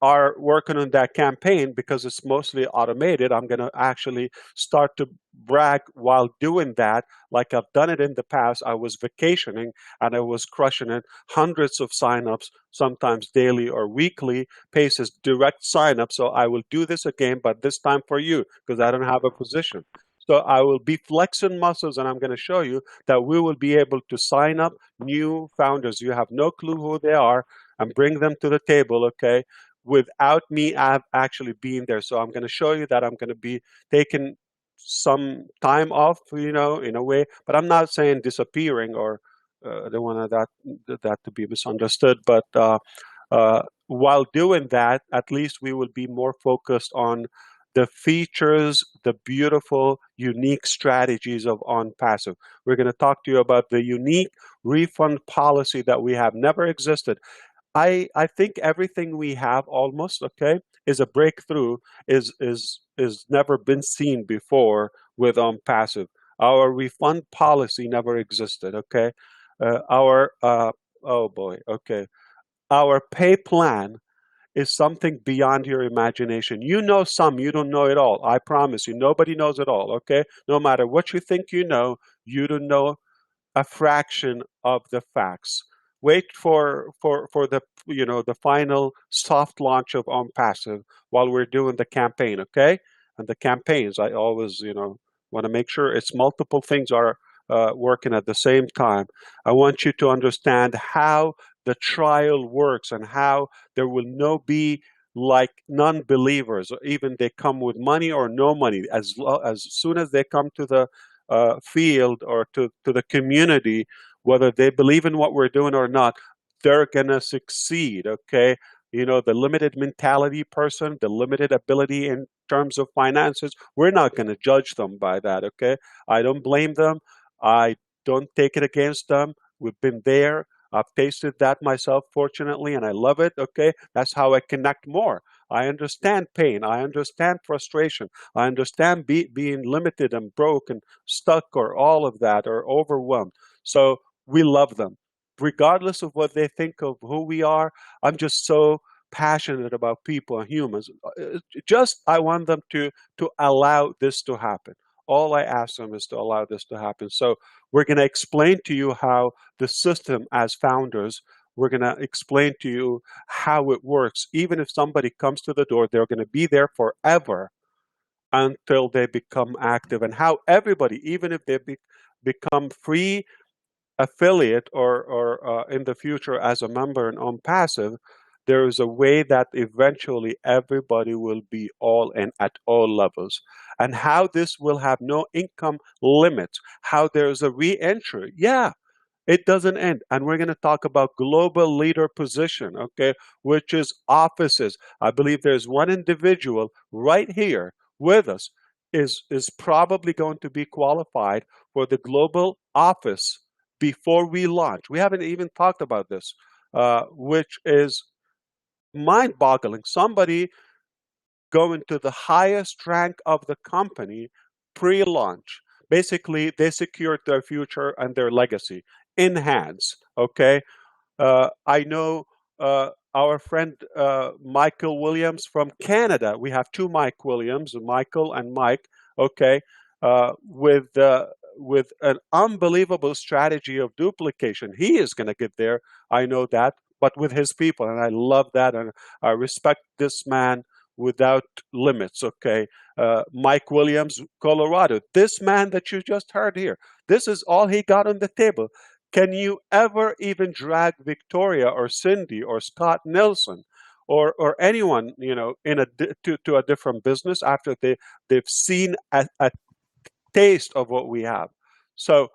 are working on that campaign, because it's mostly automated, I'm going to actually start to brag while doing that. Like I've done it in the past. I was vacationing and I was crushing it. Hundreds of signups, sometimes daily or weekly, paces direct signup. So I will do this again, but this time for you, because I don't have a position. So I will be flexing muscles, and I'm going to show you that we will be able to sign up new founders. You have no clue who they are, and bring them to the table, okay, without me actually being there. So I'm going to show you that I'm going to be taking some time off, in a way, but I'm not saying disappearing, or I don't want that to be misunderstood. But while doing that, at least we will be more focused on the features, the beautiful, unique strategies of Onpassive. We're going to talk to you about the unique refund policy that we have never existed. I think everything we have almost, okay, is a breakthrough, is never been seen before with Onpassive. Our refund policy never existed, okay. Oh boy, okay. Our pay plan is something beyond your imagination. You know some, you don't know it all. I promise you, nobody knows it all, okay? No matter what you think you don't know a fraction of the facts. Wait for the the final soft launch of Onpassive while we're doing the campaign, okay? And the campaigns, I always want to make sure it's multiple things are working at the same time. I want you to understand how the trial works and how there will no be like non-believers, or even they come with money or no money. As soon as they come to the field or to the community, whether they believe in what we're doing or not, they're going to succeed, okay? The limited mentality person, the limited ability in terms of finances, we're not going to judge them by that, okay? I don't blame them. I don't take it against them. We've been there. I've tasted that myself, fortunately, and I love it, okay? That's how I connect more. I understand pain. I understand frustration. I understand being limited and broke and stuck or all of that or overwhelmed. So we love them. Regardless of what they think of who we are, I'm just so passionate about people and humans. Just I want them to allow this to happen. All I ask them is to allow this to happen. So we're going to explain to you how the system, as founders, we're going to explain to you how it works. Even if somebody comes to the door, they're going to be there forever until they become active, and how everybody, even if they become free affiliate or in the future as a member in Onpassive, there is a way that eventually everybody will be all in at all levels. And how this will have no income limits, how there's a re-entry. Yeah, it doesn't end. And we're going to talk about global leader position, okay, which is offices. I believe there's one individual right here with us is probably going to be qualified for the global office before we launch. We haven't even talked about this, which is mind-boggling. Somebody going to the highest rank of the company pre-launch. Basically, they secured their future and their legacy in hands. Okay, I know our friend Michael Williams from Canada. We have two Mike Williams, Michael and Mike. Okay, with an unbelievable strategy of duplication. He is going to get there. I know that, but with his people, and I love that, and I respect this man without limits. Okay, Mike Williams, Colorado. This man that you just heard here. This is all he got on the table. Can you ever even drag Victoria or Cindy or Scott Nelson or anyone, you know, to a different business after they've seen a taste of what we have? So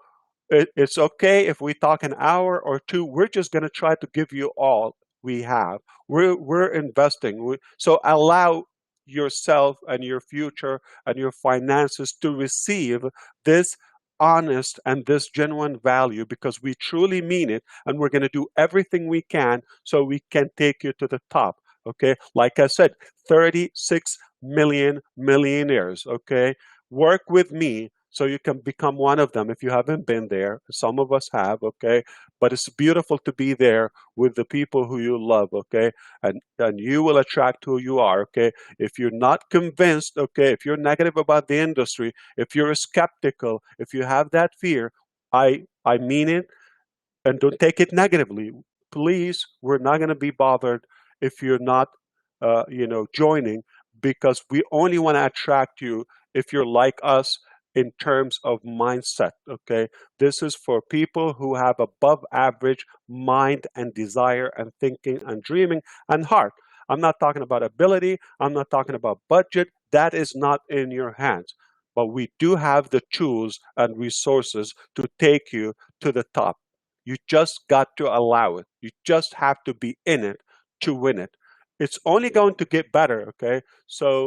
it's okay if we talk an hour or two. We're just going to try to give you all we have. We're investing. So allow yourself and your future and your finances to receive this honest and this genuine value, because we truly mean it, and we're going to do everything we can so we can take you to the top. Okay, like I said, 36 million millionaires. Okay, work with me so you can become one of them if you haven't been there. Some of us have, okay? But it's beautiful to be there with the people who you love, okay? And you will attract who you are, okay? If you're not convinced, okay, if you're negative about the industry, if you're skeptical, if you have that fear, I mean it, and don't take it negatively. Please, we're not going to be bothered if you're not, joining, because we only want to attract you if you're like us in terms of mindset. Okay, this is for people who have above average mind and desire and thinking and dreaming and heart. I'm not talking about ability. I'm not talking about budget. That is not in your hands. But we do have the tools and resources to take you to the top. You just got to allow it. You just have to be in it to win it. It's only going to get better, okay? So